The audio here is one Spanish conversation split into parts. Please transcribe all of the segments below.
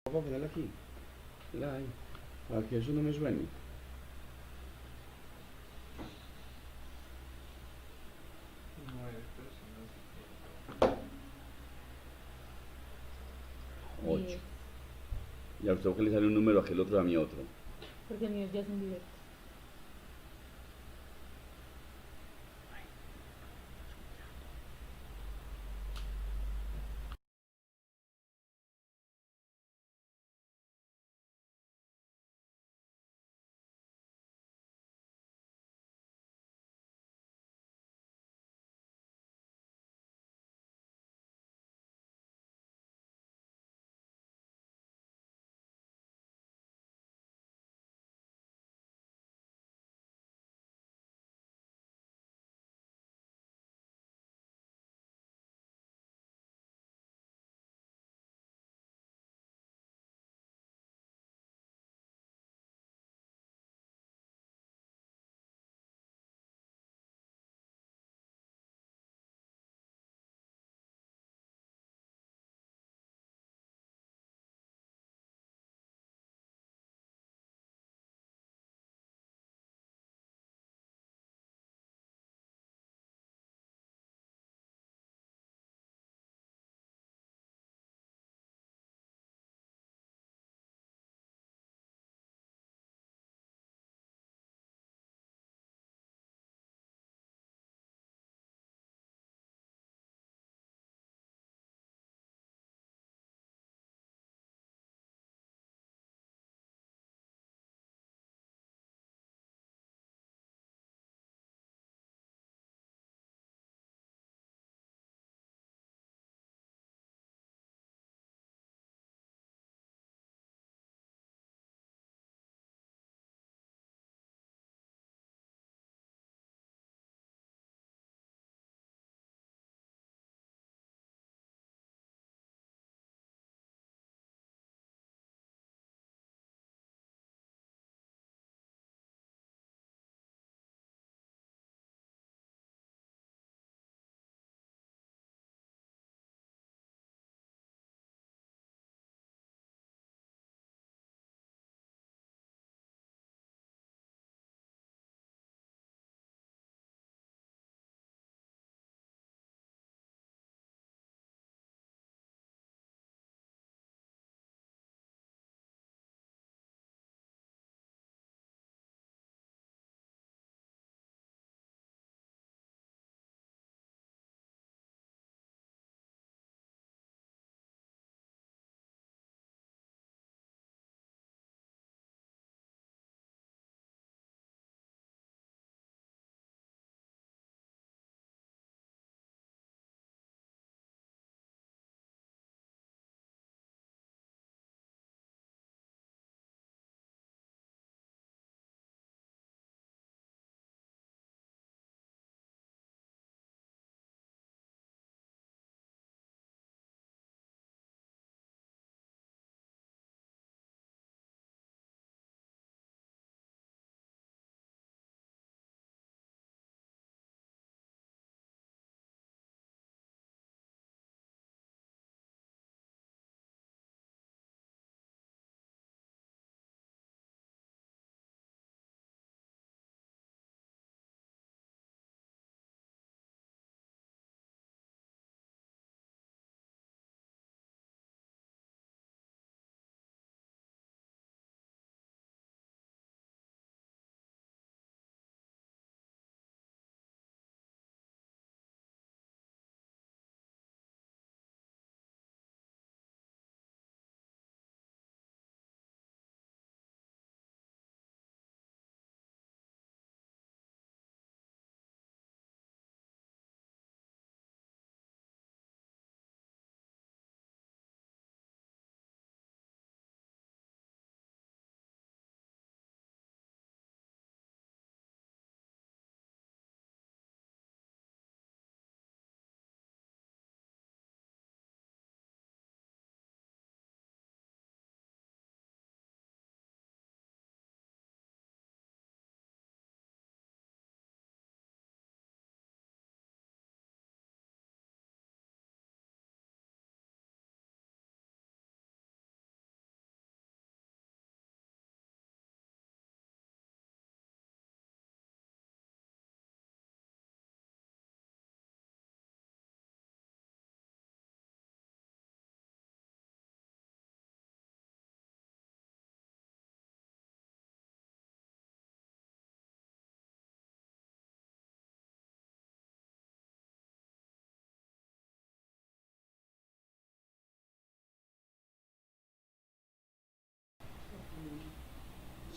Vamos a ponerla aquí. Like, para que eso no me suene. 8. 10. Y a usted que le sale un número, a aquel otro, a mí otro. Porque el mío ya es indirecto.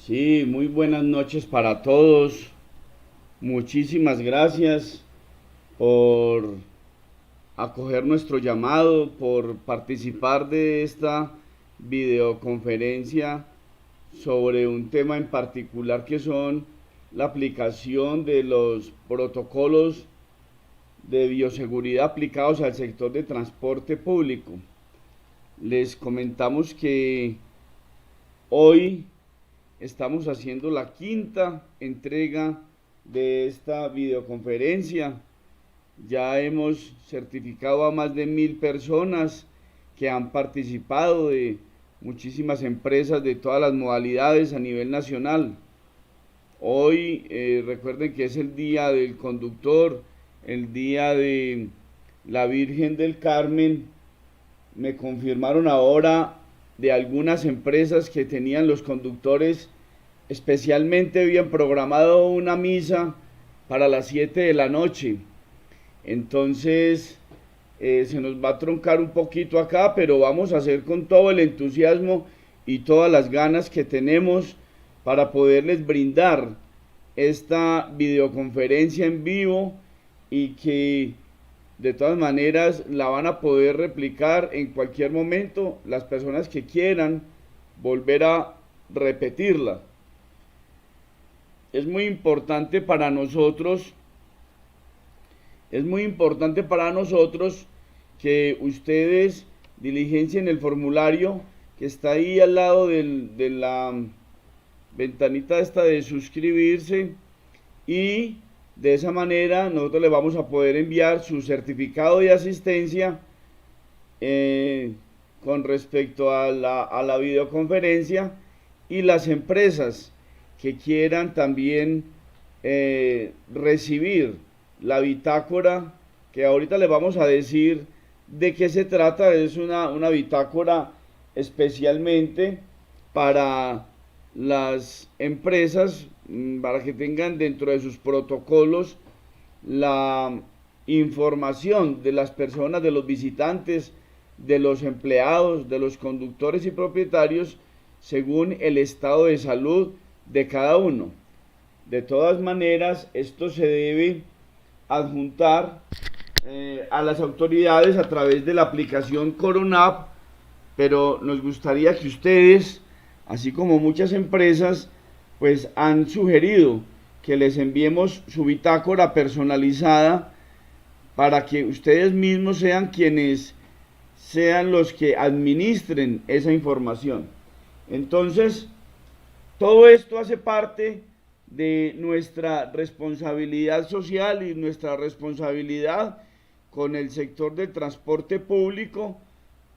Sí, muy buenas noches para todos. Muchísimas gracias por acoger nuestro llamado, por participar de esta videoconferencia sobre un tema en particular que son la aplicación de los protocolos de bioseguridad aplicados al sector de transporte público. Les comentamos que hoy estamos haciendo la quinta entrega de esta videoconferencia. Ya hemos certificado a más de 1000 personas que han participado de muchísimas empresas de todas las modalidades a nivel nacional. Hoy recuerden que es el día del conductor, el día de la Virgen del Carmen. Me confirmaron ahora de algunas empresas que tenían los conductores especialmente habían programado una misa para las 7 de la noche. Entonces se nos va a truncar un poquito acá, pero vamos a hacer con todo el entusiasmo y todas las ganas que tenemos para poderles brindar esta videoconferencia en vivo y que de todas maneras la van a poder replicar en cualquier momento las personas que quieran volver a repetirla. Es muy importante para nosotros, que ustedes diligencien el formulario que está ahí al lado de la ventanita esta de suscribirse, y de esa manera nosotros le vamos a poder enviar su certificado de asistencia con respecto a la videoconferencia, y las empresas que quieran también recibir la bitácora, que ahorita les vamos a decir de qué se trata. Es una bitácora especialmente para las empresas, para que tengan dentro de sus protocolos la información de las personas, de los visitantes, de los empleados, de los conductores y propietarios, según el estado de salud de cada uno. De todas maneras, esto se debe adjuntar a las autoridades a través de la aplicación Coronap, pero nos gustaría que ustedes, así como muchas empresas, pues han sugerido que les enviemos su bitácora personalizada para que ustedes mismos sean quienes sean los que administren esa información. Entonces, todo esto hace parte de nuestra responsabilidad social y nuestra responsabilidad con el sector del transporte público,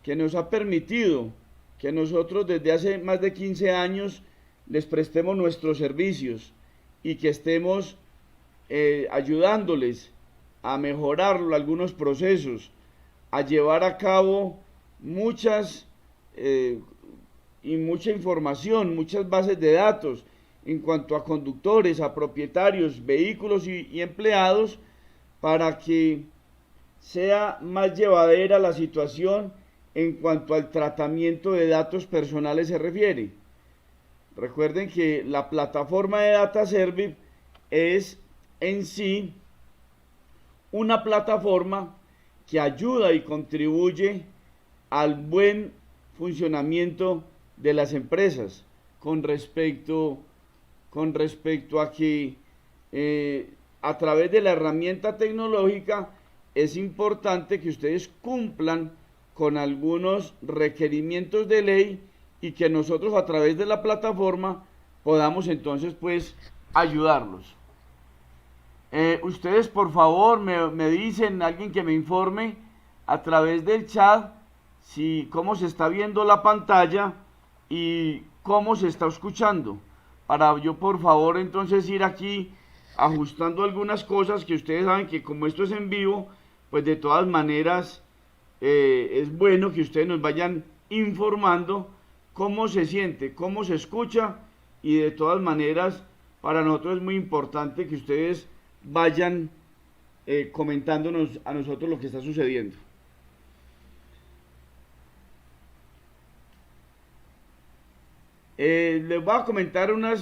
que nos ha permitido que nosotros desde hace más de 15 años les prestemos nuestros servicios y que estemos ayudándoles a mejorar algunos procesos, a llevar a cabo muchas y mucha información, muchas bases de datos en cuanto a conductores, a propietarios, vehículos y empleados, para que sea más llevadera la situación en cuanto al tratamiento de datos personales se refiere. Recuerden que la plataforma de DataService es en sí una plataforma que ayuda y contribuye al buen funcionamiento de las empresas con respecto a que a través de la herramienta tecnológica es importante que ustedes cumplan con algunos requerimientos de ley y que nosotros a través de la plataforma podamos entonces pues ayudarlos. Ustedes por favor me dicen, alguien que me informe a través del chat, si cómo se está viendo la pantalla y cómo se está escuchando, para yo por favor entonces ir aquí ajustando algunas cosas, que ustedes saben que como esto es en vivo, pues de todas maneras es bueno que ustedes nos vayan informando cómo se siente, cómo se escucha, y de todas maneras para nosotros es muy importante que ustedes vayan comentándonos a nosotros lo que está sucediendo. Les voy a comentar una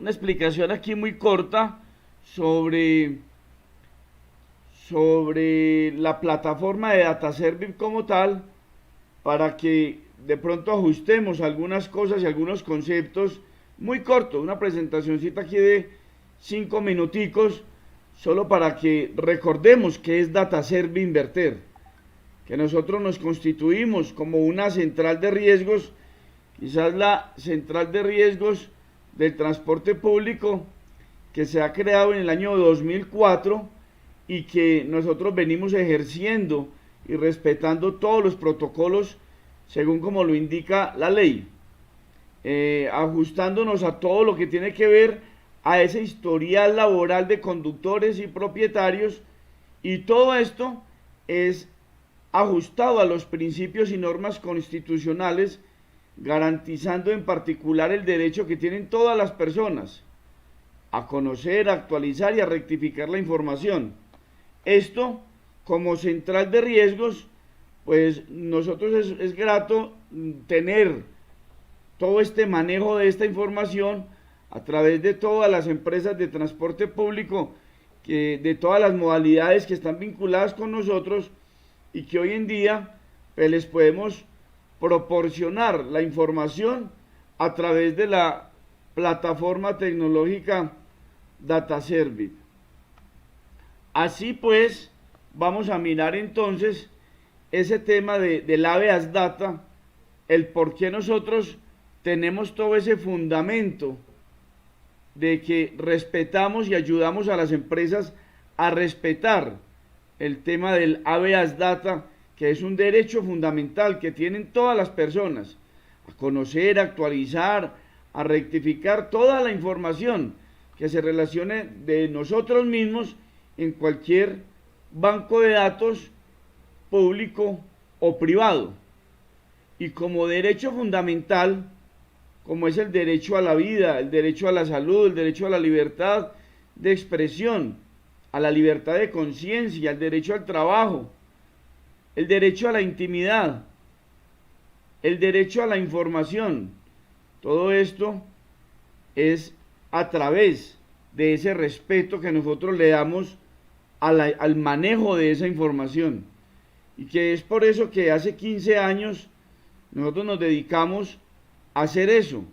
explicación aquí muy corta sobre, sobre la plataforma de DataService como tal, para que de pronto ajustemos algunas cosas y algunos conceptos muy corto, una presentacioncita aquí de 5 minuticos, solo para que recordemos qué es DataService Inverter, que nosotros nos constituimos como una central de riesgos, quizás la central de riesgos del transporte público, que se ha creado en el año 2004 y que nosotros venimos ejerciendo y respetando todos los protocolos según como lo indica la ley, ajustándonos a todo lo que tiene que ver a ese historial laboral de conductores y propietarios, y todo esto es ajustado a los principios y normas constitucionales, garantizando en particular el derecho que tienen todas las personas a conocer, a actualizar y a rectificar la información. Esto, como central de riesgos, pues nosotros es grato tener todo este manejo de esta información a través de todas las empresas de transporte público, de todas las modalidades que están vinculadas con nosotros, y que hoy en día pues, les podemos proporcionar la información a través de la plataforma tecnológica DataService. Así pues, vamos a mirar entonces ese tema del habeas data, el por qué nosotros tenemos todo ese fundamento de que respetamos y ayudamos a las empresas a respetar el tema del habeas data, que es un derecho fundamental que tienen todas las personas a conocer, a actualizar, a rectificar toda la información que se relacione de nosotros mismos en cualquier banco de datos público o privado. Y como derecho fundamental, como es el derecho a la vida, el derecho a la salud, el derecho a la libertad de expresión, a la libertad de conciencia, el derecho al trabajo, el derecho a la intimidad, el derecho a la información, todo esto es a través de ese respeto que nosotros le damos al manejo de esa información. Y que es por eso que hace 15 años nosotros nos dedicamos a hacer eso,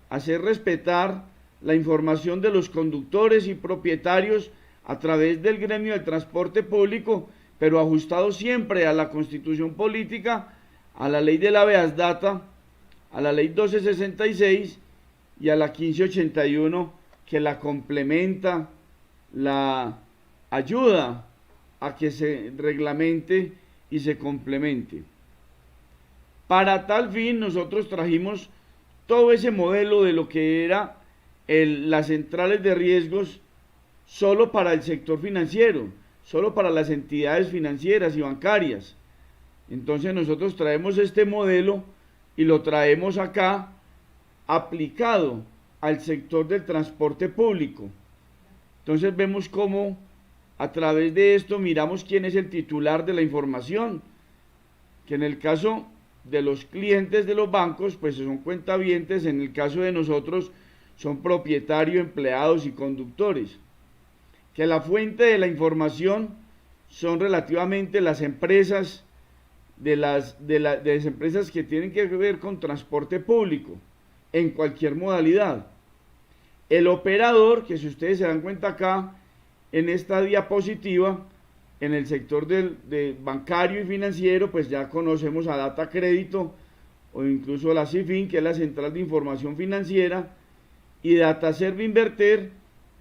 a hacer respetar la información de los conductores y propietarios a través del gremio del transporte público, pero ajustado siempre a la Constitución Política, a la ley del habeas data, a la ley 1266 y a la 1581, que la complementa, la ayuda a que se reglamente y se complemente. Para tal fin nosotros trajimos todo ese modelo de lo que era las centrales de riesgos solo para el sector financiero, solo para las entidades financieras y bancarias. Entonces nosotros traemos este modelo y lo traemos acá aplicado al sector del transporte público. Entonces vemos cómo a través de esto miramos quién es el titular de la información, que en el caso de los clientes de los bancos, pues son cuentavientes, en el caso de nosotros son propietarios, empleados y conductores. Que la fuente de la información son relativamente las empresas, de las empresas que tienen que ver con transporte público, en cualquier modalidad. El operador, que si ustedes se dan cuenta acá, en esta diapositiva, en el sector de bancario y financiero, pues ya conocemos a Data Crédito o incluso la CIFIN, que es la Central de Información Financiera, y DataService Inverter,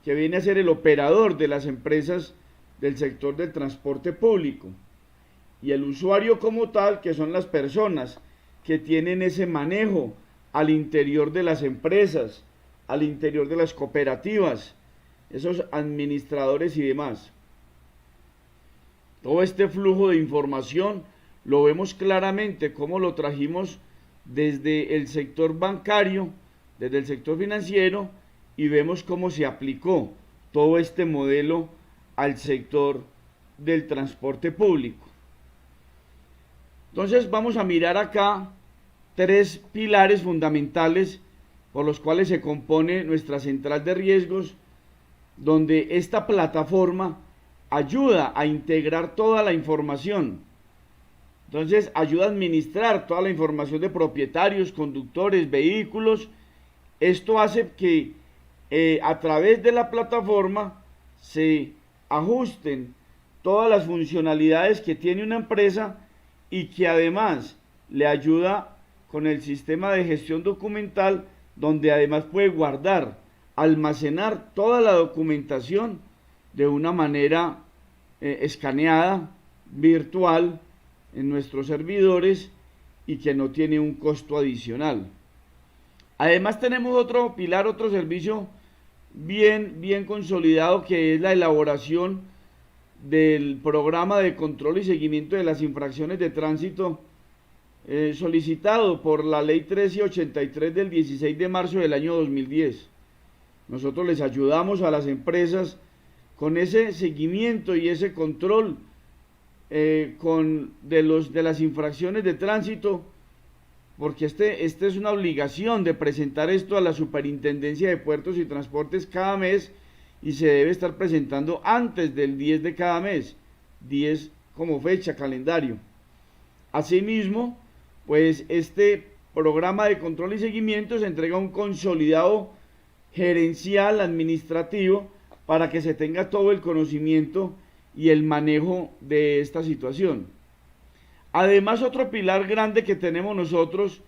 que viene a ser el operador de las empresas del sector del transporte público. Y el usuario como tal, que son las personas que tienen ese manejo al interior de las empresas, al interior de las cooperativas, esos administradores y demás. Todo este flujo de información lo vemos claramente cómo lo trajimos desde el sector bancario, desde el sector financiero, y vemos cómo se aplicó todo este modelo al sector del transporte público. Entonces vamos a mirar acá tres pilares fundamentales por los cuales se compone nuestra central de riesgos, donde esta plataforma ayuda a integrar toda la información. Entonces ayuda a administrar toda la información de propietarios, conductores, vehículos. Esto hace que a través de la plataforma se ajusten todas las funcionalidades que tiene una empresa y que además le ayuda con el sistema de gestión documental, donde además puede guardar, almacenar toda la documentación de una manera escaneada, virtual, en nuestros servidores y que no tiene un costo adicional. Además tenemos otro pilar, otro servicio bien consolidado, que es la elaboración del programa de control y seguimiento de las infracciones de tránsito solicitado por la ley 1383 del 16 de marzo del año 2010. Nosotros les ayudamos a las empresas con ese seguimiento y ese control de las infracciones de tránsito, porque este es una obligación de presentar esto a la Superintendencia de Puertos y Transportes cada mes, y se debe estar presentando antes del 10 de cada mes, 10 como fecha, calendario. Asimismo, pues este programa de control y seguimiento se entrega un consolidado gerencial administrativo para que se tenga todo el conocimiento y el manejo de esta situación. Además, otro pilar grande que tenemos nosotros,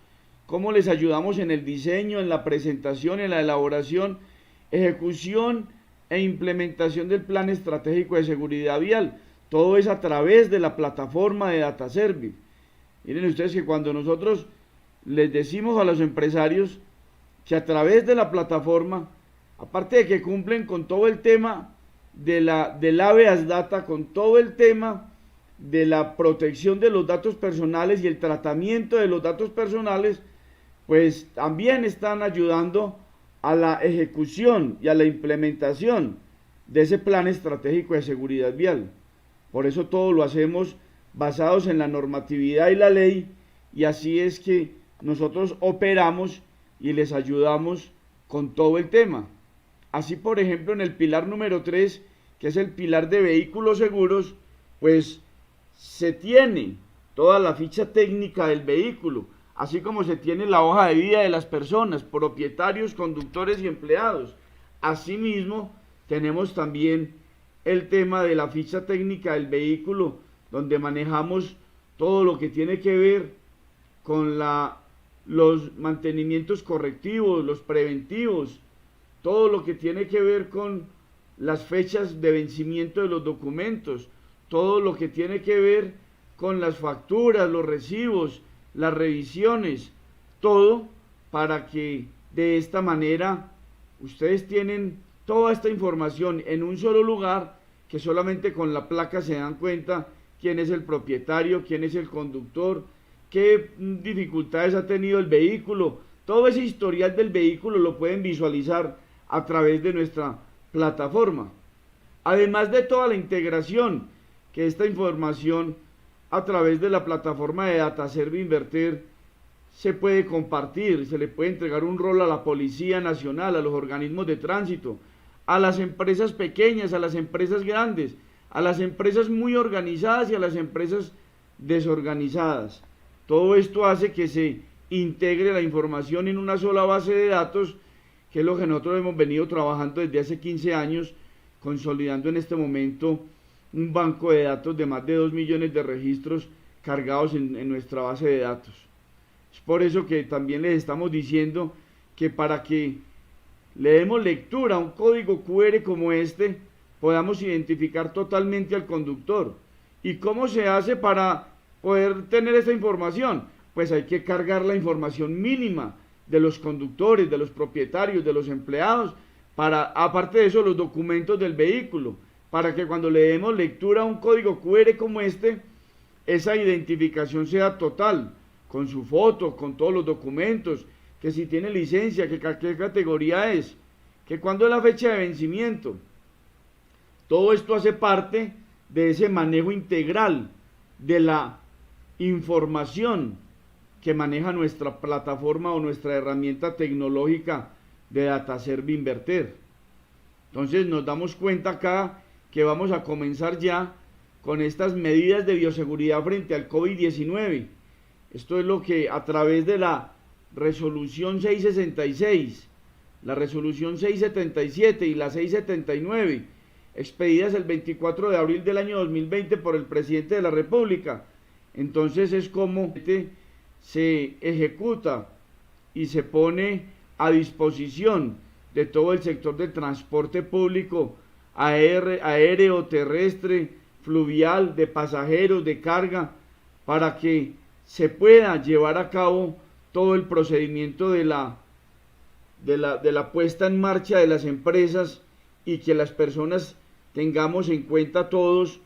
cómo les ayudamos en el diseño, en la presentación, en la elaboración, ejecución e implementación del plan estratégico de seguridad vial. Todo es a través de la plataforma de DataService. Miren ustedes que cuando nosotros les decimos a los empresarios que a través de la plataforma, aparte de que cumplen con todo el tema del habeas data, con todo el tema de la protección de los datos personales y el tratamiento de los datos personales, pues también están ayudando a la ejecución y a la implementación de ese plan estratégico de seguridad vial. Por eso todo lo hacemos basados en la normatividad y la ley, y así es que nosotros operamos y les ayudamos con todo el tema. Así, por ejemplo, en el pilar número 3, que es el pilar de vehículos seguros, pues se tiene toda la ficha técnica del vehículo, así como se tiene la hoja de vida de las personas, propietarios, conductores y empleados. Asimismo, tenemos también el tema de la ficha técnica del vehículo, donde manejamos todo lo que tiene que ver con los mantenimientos correctivos, los preventivos, todo lo que tiene que ver con las fechas de vencimiento de los documentos, todo lo que tiene que ver con las facturas, los recibos, las revisiones, todo para que de esta manera ustedes tienen toda esta información en un solo lugar, que solamente con la placa se dan cuenta quién es el propietario, quién es el conductor, qué dificultades ha tenido el vehículo. Todo ese historial del vehículo lo pueden visualizar a través de nuestra plataforma. Además de toda la integración que esta información a través de la plataforma de DataService Inverter se puede compartir, se le puede entregar un rol a la Policía Nacional, a los organismos de tránsito, a las empresas pequeñas, a las empresas grandes, a las empresas muy organizadas y a las empresas desorganizadas. Todo esto hace que se integre la información en una sola base de datos, que es lo que nosotros hemos venido trabajando desde hace 15 años, consolidando en este momento un banco de datos de más de 2 millones de registros cargados en nuestra base de datos. Es por eso que también les estamos diciendo que para que le demos lectura a un código QR como este, podamos identificar totalmente al conductor. ¿Y cómo se hace para poder tener esta información? Pues hay que cargar la información mínima de los conductores, de los propietarios, de los empleados, aparte de eso, los documentos del vehículo, para que cuando le demos lectura a un código QR como este, esa identificación sea total, con su foto, con todos los documentos, que si tiene licencia, que qué categoría es, que cuándo es la fecha de vencimiento. Todo esto hace parte de ese manejo integral de la información que maneja nuestra plataforma o nuestra herramienta tecnológica de DataServe Inverter. Entonces nos damos cuenta acá que vamos a comenzar ya con estas medidas de bioseguridad frente al COVID-19. Esto es lo que a través de la resolución 666, la resolución 677 y la 679, expedidas el 24 de abril del año 2020 por el presidente de la República. Entonces es como se ejecuta y se pone a disposición de todo el sector del transporte público, aéreo, terrestre, fluvial, de pasajeros, de carga, para que se pueda llevar a cabo todo el procedimiento de la puesta en marcha de las empresas y que las personas tengamos en cuenta todos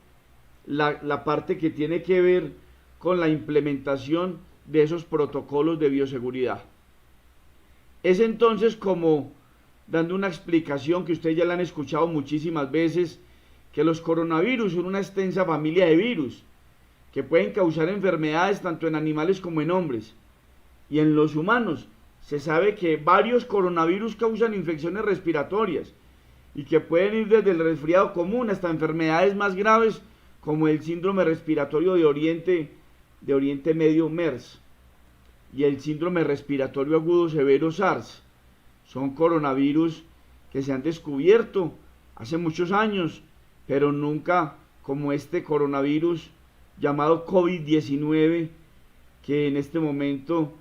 la parte que tiene que ver con la implementación de esos protocolos de bioseguridad. Es entonces como dando una explicación que ustedes ya la han escuchado muchísimas veces, que los coronavirus son una extensa familia de virus que pueden causar enfermedades tanto en animales como en hombres. Y en los humanos se sabe que varios coronavirus causan infecciones respiratorias y que pueden ir desde el resfriado común hasta enfermedades más graves como el síndrome respiratorio de Oriente Medio MERS y el síndrome respiratorio agudo severo SARS. Son coronavirus que se han descubierto hace muchos años, pero nunca como este coronavirus llamado COVID-19, que en este momento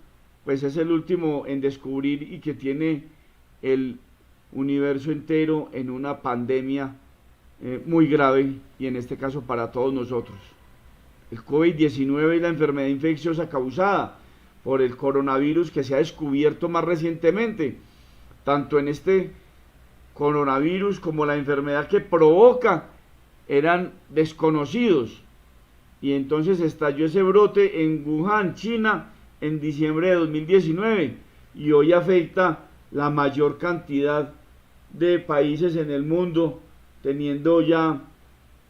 pues es el último en descubrir y que tiene el universo entero en una pandemia muy grave, y en este caso para todos nosotros. El COVID-19 es la enfermedad infecciosa causada por el coronavirus que se ha descubierto más recientemente, tanto en este coronavirus como la enfermedad que provoca eran desconocidos, y entonces estalló ese brote en Wuhan, China, en diciembre de 2019, y hoy afecta la mayor cantidad de países en el mundo, teniendo ya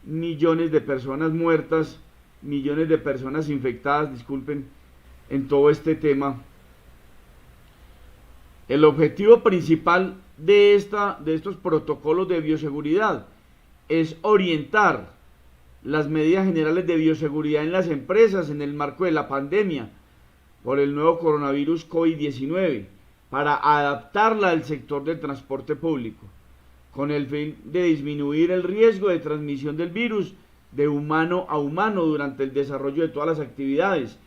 millones de personas muertas, millones de personas infectadas, en todo este tema. El objetivo principal de estos protocolos de bioseguridad es orientar las medidas generales de bioseguridad en las empresas en el marco de la pandemia por el nuevo coronavirus COVID-19, para adaptarla al sector del transporte público, con el fin de disminuir el riesgo de transmisión del virus de humano a humano durante el desarrollo de todas las actividades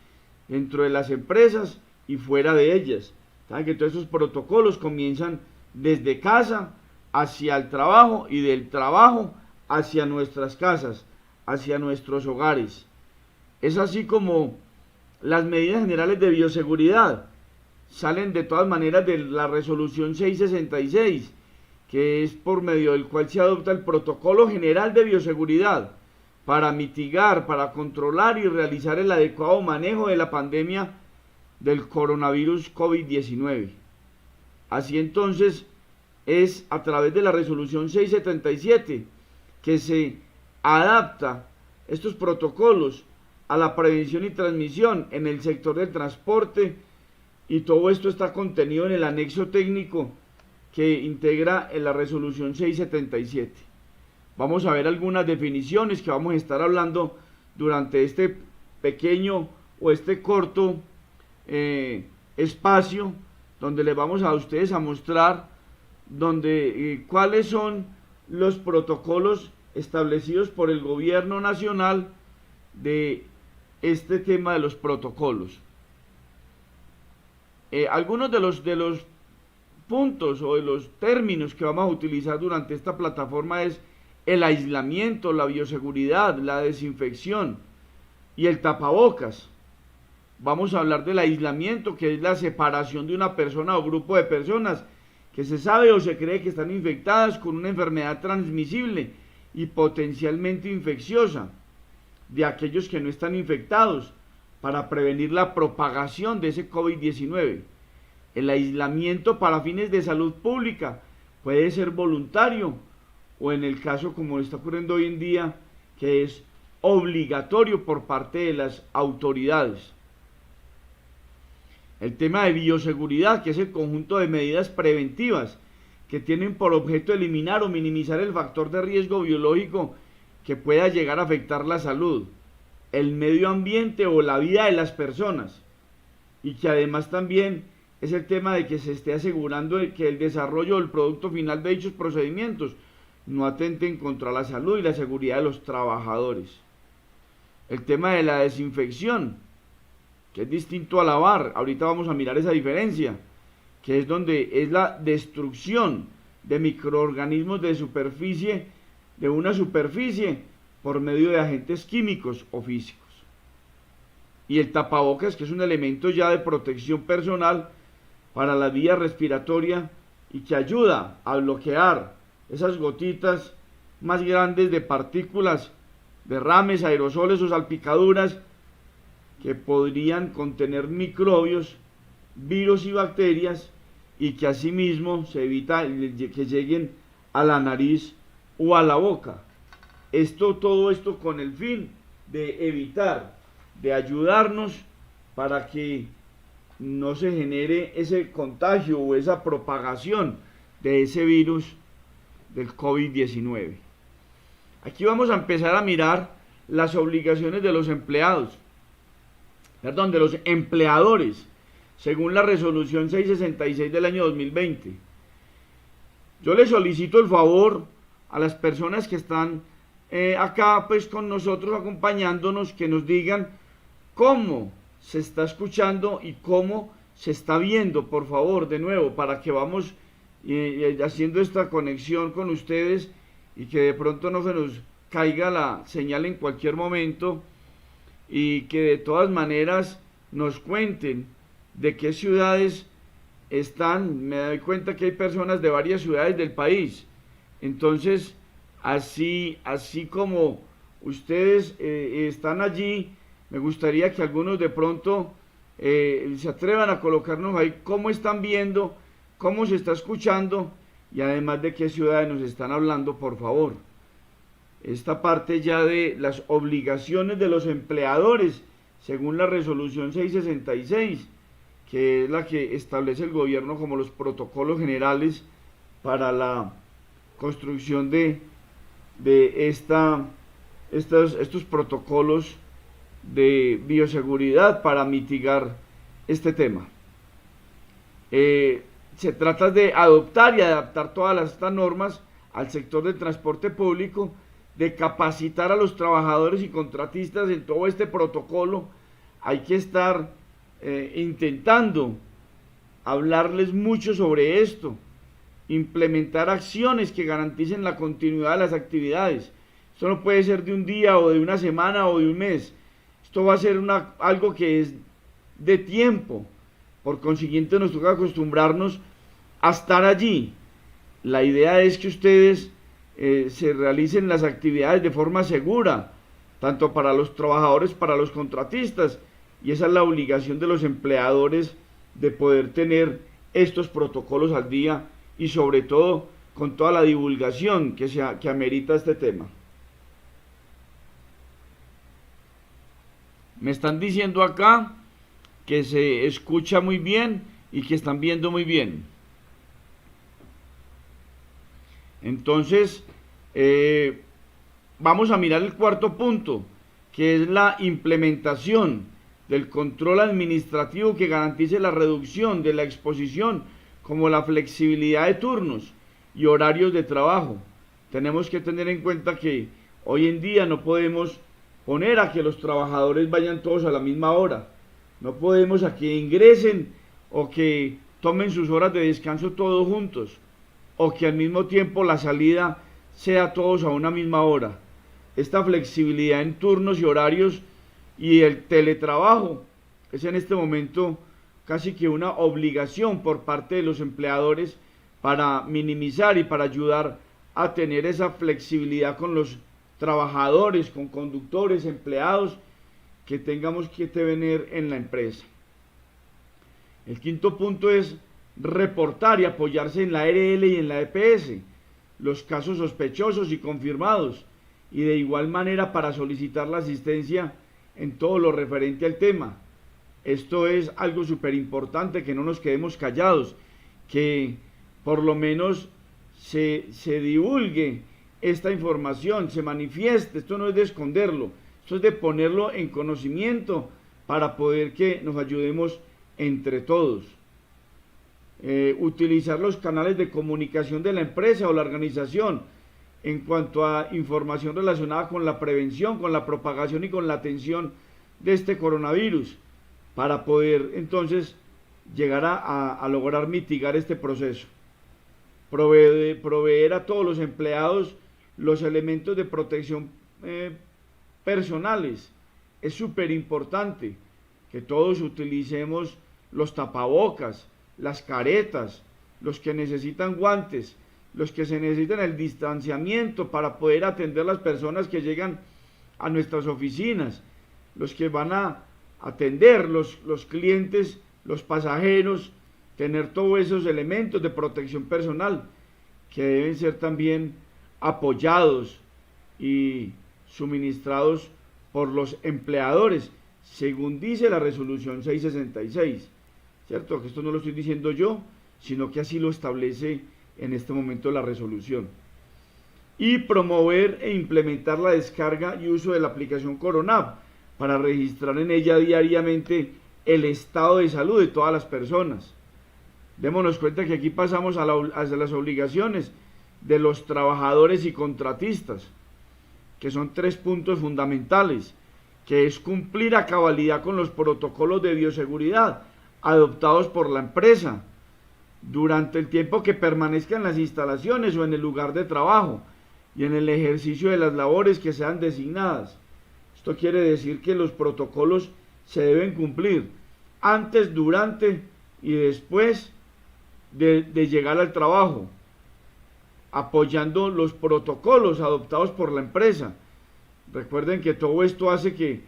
dentro de las empresas y fuera de ellas. Saben que todos estos protocolos comienzan desde casa hacia el trabajo y del trabajo hacia nuestras casas, hacia nuestros hogares. Es así como las medidas generales de bioseguridad salen de todas maneras de la resolución 666, que es por medio del cual se adopta el protocolo general de bioseguridad para mitigar, para controlar y realizar el adecuado manejo de la pandemia del coronavirus COVID-19. Así entonces es a través de la resolución 677 que se adapta estos protocolos a la prevención y transmisión en el sector del transporte, y todo esto está contenido en el anexo técnico que integra en la resolución 677. Vamos a ver algunas definiciones que vamos a estar hablando durante este pequeño o este corto espacio, donde les vamos a ustedes a mostrar cuáles son los protocolos establecidos por el gobierno nacional de este tema de los protocolos. Algunos de los puntos o de los términos que vamos a utilizar durante esta plataforma es el aislamiento, la bioseguridad, la desinfección y el tapabocas. Vamos a hablar del aislamiento, que es la separación de una persona o grupo de personas que se sabe o se cree que están infectadas con una enfermedad transmisible y potencialmente infecciosa, de aquellos que no están infectados, para prevenir la propagación de ese COVID-19. El aislamiento para fines de salud pública puede ser voluntario, o en el caso como está ocurriendo hoy en día, que es obligatorio por parte de las autoridades. El tema de bioseguridad, que es el conjunto de medidas preventivas que tienen por objeto eliminar o minimizar el factor de riesgo biológico que pueda llegar a afectar la salud, el medio ambiente o la vida de las personas, y que además también es el tema de que se esté asegurando que el desarrollo del producto final de dichos procedimientos no atenten contra la salud y la seguridad de los trabajadores. El tema de la desinfección, que es distinto a lavar, ahorita vamos a mirar esa diferencia, que es donde es la destrucción de microorganismos de una superficie por medio de agentes químicos o físicos. Y el tapabocas, que es un elemento ya de protección personal para la vía respiratoria y que ayuda a bloquear esas gotitas más grandes de partículas, derrames, aerosoles o salpicaduras que podrían contener microbios, virus y bacterias, y que asimismo se evita que lleguen a la nariz o a la boca. Todo esto con el fin de evitar, de ayudarnos para que no se genere ese contagio o esa propagación de ese virus del COVID-19. Aquí vamos a empezar a mirar las obligaciones de los de los empleadores, según la resolución 666 del año 2020. Yo les solicito el favor a las personas que están acá pues con nosotros acompañándonos, que nos digan cómo se está escuchando y cómo se está viendo, por favor, de nuevo, para que vamos haciendo esta conexión con ustedes y que de pronto no se nos caiga la señal en cualquier momento, y que de todas maneras nos cuenten de qué ciudades están. Me doy cuenta que hay personas de varias ciudades del país, entonces así como ustedes están allí, me gustaría que algunos de pronto se atrevan a colocarnos ahí cómo están viendo, cómo se está escuchando y además de qué ciudades nos están hablando, por favor. Esta parte ya de las obligaciones de los empleadores, según la resolución 666, que es la que establece el gobierno como los protocolos generales para la construcción de estos protocolos de bioseguridad para mitigar este tema. Se trata de adoptar y adaptar todas estas normas al sector del transporte público, de capacitar a los trabajadores y contratistas en todo este protocolo. Hay que estar intentando hablarles mucho sobre esto, implementar acciones que garanticen la continuidad de las actividades. Esto no puede ser de un día o de una semana o de un mes. Esto va a ser algo que es de tiempo. Por consiguiente, nos toca acostumbrarnos a estar allí. La idea es que ustedes se realicen las actividades de forma segura, tanto para los trabajadores, para los contratistas, y esa es la obligación de los empleadores, de poder tener estos protocolos al día y sobre todo con toda la divulgación que amerita este tema. Me están diciendo acá que se escucha muy bien y que están viendo muy bien. Entonces, vamos a mirar el cuarto punto, que es la implementación del control administrativo que garantice la reducción de la exposición, como la flexibilidad de turnos y horarios de trabajo. Tenemos que tener en cuenta que hoy en día no podemos poner a que los trabajadores vayan todos a la misma hora, no podemos a que ingresen o que tomen sus horas de descanso todos juntos, o que al mismo tiempo la salida sea todos a una misma hora. Esta flexibilidad en turnos y horarios y el teletrabajo es en este momento casi que una obligación por parte de los empleadores para minimizar y para ayudar a tener esa flexibilidad con los trabajadores, con conductores, empleados que tengamos que tener en la empresa. El quinto punto es reportar y apoyarse en la ARL y en la EPS los casos sospechosos y confirmados, y de igual manera para solicitar la asistencia en todo lo referente al tema. Esto es algo súper importante, que no nos quedemos callados, que por lo menos se divulgue esta información, se manifieste. Esto no es de esconderlo, esto es de ponerlo en conocimiento para poder que nos ayudemos entre todos. Utilizar los canales de comunicación de la empresa o la organización en cuanto a información relacionada con la prevención, con la propagación y con la atención de este coronavirus, para poder entonces llegar a lograr mitigar este proceso. Proveer a todos los empleados los elementos de protección personales. Es súper importante que todos utilicemos los tapabocas, las caretas, los que necesitan guantes, los que se necesitan el distanciamiento para poder atender las personas que llegan a nuestras oficinas, los que van a atender los clientes, los pasajeros, tener todos esos elementos de protección personal que deben ser también apoyados y suministrados por los empleadores, según dice la resolución 666, ¿cierto? Que esto no lo estoy diciendo yo, sino que así lo establece en este momento la resolución. Y promover e implementar la descarga y uso de la aplicación Coronab para registrar en ella diariamente el estado de salud de todas las personas. Démonos cuenta que aquí pasamos a las obligaciones de los trabajadores y contratistas, que son 3 puntos fundamentales, que es cumplir a cabalidad con los protocolos de bioseguridad adoptados por la empresa durante el tiempo que permanezca en las instalaciones o en el lugar de trabajo y en el ejercicio de las labores que sean designadas. Esto quiere decir que los protocolos se deben cumplir antes, durante y después de llegar al trabajo, apoyando los protocolos adoptados por la empresa. Recuerden que todo esto hace que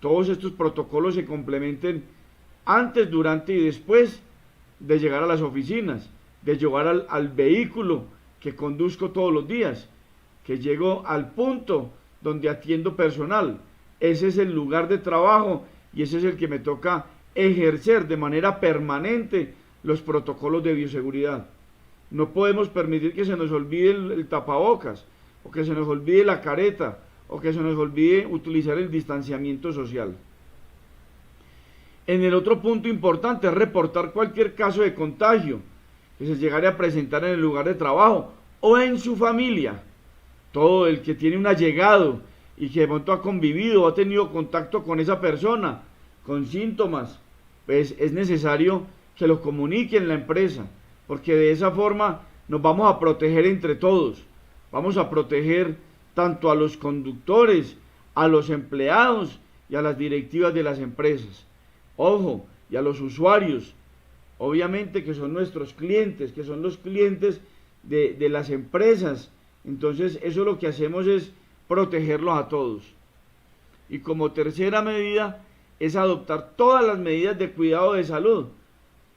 todos estos protocolos se complementen antes, durante y después de llegar a las oficinas, de llegar al vehículo que conduzco todos los días, que llego al punto donde atiendo personal. Ese es el lugar de trabajo y ese es el que me toca ejercer de manera permanente los protocolos de bioseguridad. No podemos permitir que se nos olvide el tapabocas, o que se nos olvide la careta, o que se nos olvide utilizar el distanciamiento social. En el otro punto importante es reportar cualquier caso de contagio que se llegare a presentar en el lugar de trabajo o en su familia. Todo el que tiene un allegado y que de pronto ha convivido o ha tenido contacto con esa persona con síntomas, pues es necesario que lo comunique en la empresa, porque de esa forma nos vamos a proteger entre todos. Vamos a proteger tanto a los conductores, a los empleados y a las directivas de las empresas. Ojo, y a los usuarios, obviamente, que son nuestros clientes, que son los clientes de las empresas. Entonces eso lo que hacemos es protegerlos a todos. Y como tercera medida es adoptar todas las medidas de cuidado de salud,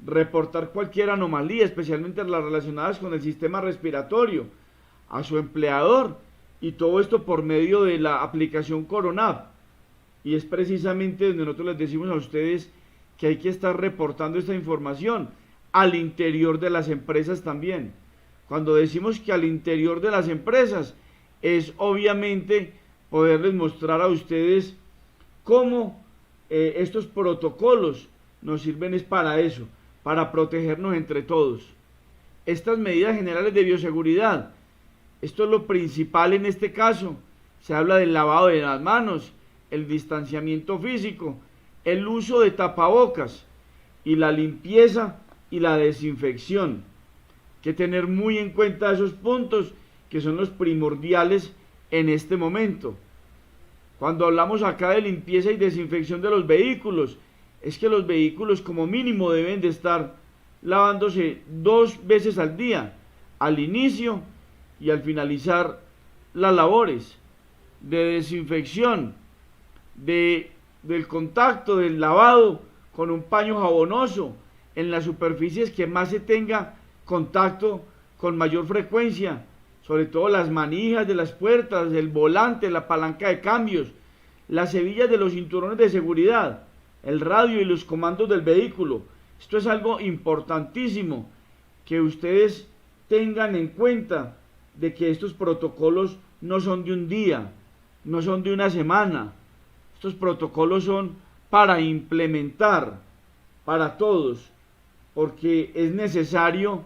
reportar cualquier anomalía, especialmente las relacionadas con el sistema respiratorio, a su empleador, y todo esto por medio de la aplicación Coronab. Y es precisamente donde nosotros les decimos a ustedes que hay que estar reportando esta información al interior de las empresas también. Cuando decimos que al interior de las empresas, es obviamente poderles mostrar a ustedes cómo estos protocolos nos sirven es para eso, para protegernos entre todos. Estas medidas generales de bioseguridad, esto es lo principal en este caso. Se habla del lavado de las manos, el distanciamiento físico, el uso de tapabocas y la limpieza y la desinfección. Hay que tener muy en cuenta esos puntos que son los primordiales en este momento. Cuando hablamos acá de limpieza y desinfección de los vehículos, es que los vehículos como mínimo deben de estar lavándose 2 veces al día, al inicio y al finalizar las labores de desinfección, del contacto, del lavado con un paño jabonoso en las superficies que más se tenga contacto con mayor frecuencia, sobre todo las manijas de las puertas, el volante, la palanca de cambios, las hebillas de los cinturones de seguridad. el radio y los comandos del vehículo. Esto es algo importantísimo que ustedes tengan en cuenta, de que estos protocolos no son de un día, no son de una semana. Estos protocolos son para implementar para todos, porque es necesario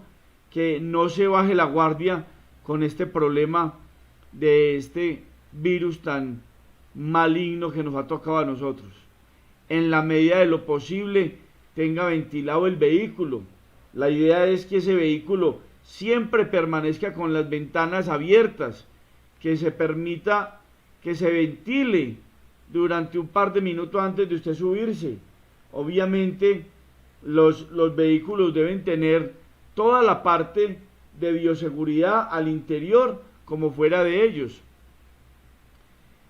que no se baje la guardia con este problema de este virus tan maligno que nos ha tocado a nosotros. En la medida de lo posible, tenga ventilado el vehículo. La idea es que ese vehículo siempre permanezca con las ventanas abiertas, que se permita que se ventile durante un par de minutos antes de usted subirse. Obviamente los vehículos deben tener toda la parte de bioseguridad al interior como fuera de ellos.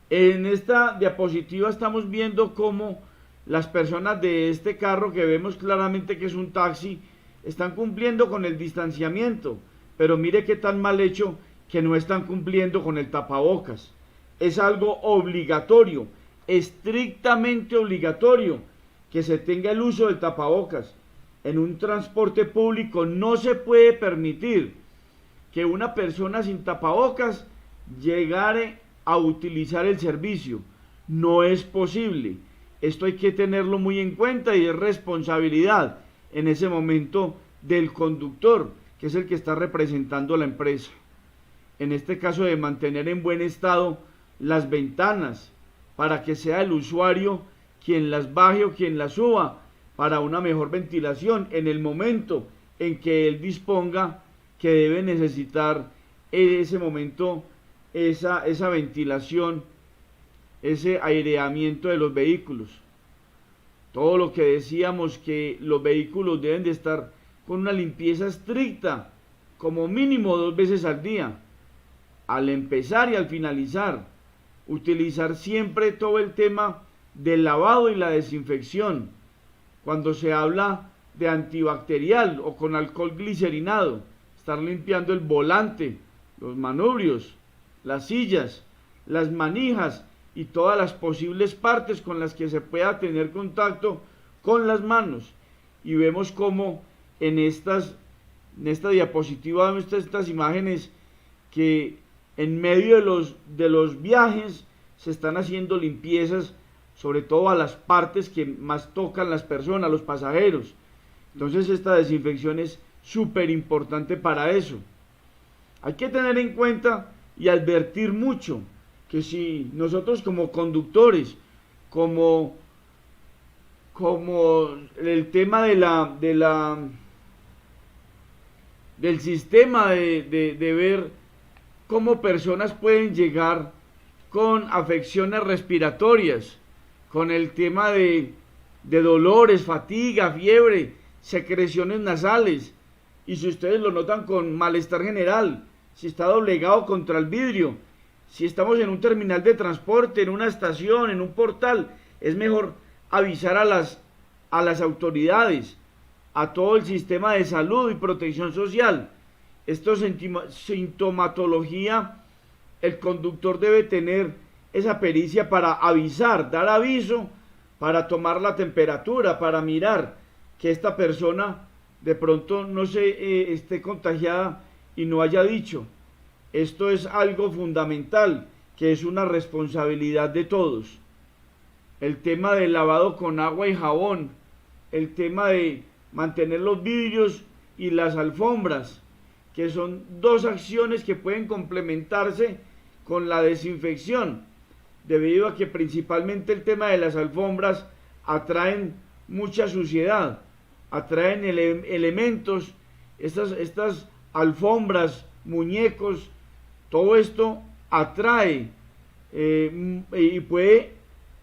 En esta diapositiva estamos viendo cómo las personas de este carro, que vemos claramente que es un taxi, están cumpliendo con el distanciamiento, pero mire qué tan mal hecho que no están cumpliendo con el tapabocas. Es algo obligatorio, estrictamente obligatorio, que se tenga el uso del tapabocas. En un transporte público no se puede permitir que una persona sin tapabocas llegare a utilizar el servicio. No es posible. Esto hay que tenerlo muy en cuenta y es responsabilidad en ese momento del conductor, que es el que está representando a la empresa. En este caso, de mantener en buen estado las ventanas para que sea el usuario quien las baje o quien las suba para una mejor ventilación en el momento en que él disponga que debe necesitar en ese momento esa ventilación, ese aireamiento de los vehículos. Todo lo que decíamos, que los vehículos deben de estar con una limpieza estricta, como mínimo 2 veces al día, al empezar y al finalizar. Utilizar siempre todo el tema del lavado y la desinfección. Cuando se habla de antibacterial o con alcohol glicerinado, estar limpiando el volante, los manubrios, las sillas, las manijas y todas las posibles partes con las que se pueda tener contacto con las manos. Y vemos cómo en esta diapositiva, vemos estas imágenes, que en medio de los viajes se están haciendo limpiezas, sobre todo a las partes que más tocan las personas, los pasajeros. Entonces esta desinfección es súper importante para eso. Hay que tener en cuenta y advertir mucho que si nosotros como conductores, como el tema del sistema de ver cómo personas pueden llegar con afecciones respiratorias, con el tema de dolores, fatiga, fiebre, secreciones nasales, y si ustedes lo notan con malestar general, si está doblegado contra el vidrio, si estamos en un terminal de transporte, en una estación, en un portal, es mejor avisar a las autoridades, a todo el sistema de salud y protección social. Esto es sintomatología. El conductor debe tener esa pericia para avisar, dar aviso, para tomar la temperatura, para mirar que esta persona de pronto no se esté contagiada y no haya dicho. Esto es algo fundamental, que es una responsabilidad de todos. El tema del lavado con agua y jabón, el tema de mantener los vidrios y las alfombras, que son dos acciones que pueden complementarse con la desinfección, debido a que principalmente el tema de las alfombras atraen mucha suciedad, atraen elementos, estas alfombras, muñecos, todo esto atrae y puede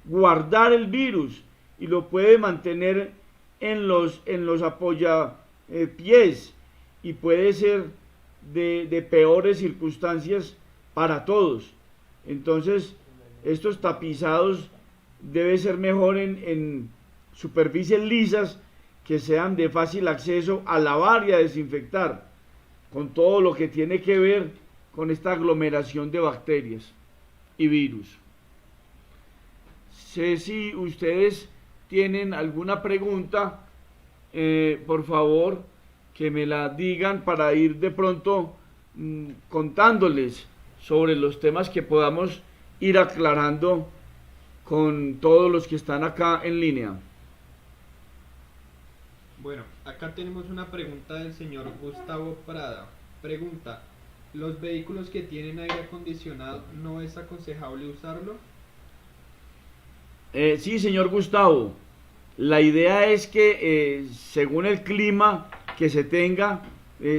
guardar el virus y lo puede mantener en los apoyapiés, y puede ser de peores circunstancias para todos. Entonces estos tapizados debe ser mejor en superficies lisas, que sean de fácil acceso a lavar y a desinfectar, con todo lo que tiene que ver con esta aglomeración de bacterias y virus. Sé si ustedes tienen alguna pregunta, por favor, que me la digan para ir de pronto contándoles sobre los temas que podamos ir aclarando con todos los que están acá en línea. Bueno, acá tenemos una pregunta del señor Gustavo Prada. Pregunta, ¿los vehículos que tienen aire acondicionado no es aconsejable usarlo? Sí, señor Gustavo, la idea es que según el clima que se tenga,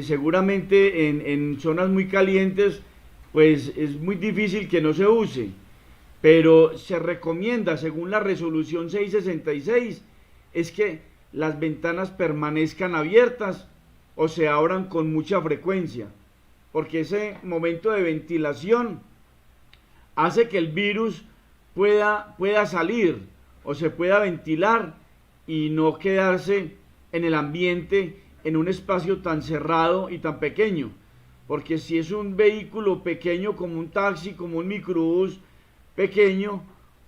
seguramente en zonas muy calientes, pues es muy difícil que no se use, pero se recomienda, según la resolución 666, es que las ventanas permanezcan abiertas o se abran con mucha frecuencia, porque ese momento de ventilación hace que el virus pueda salir o se pueda ventilar y no quedarse en el ambiente en un espacio tan cerrado y tan pequeño, porque si es un vehículo pequeño como un taxi, como un microbús pequeño,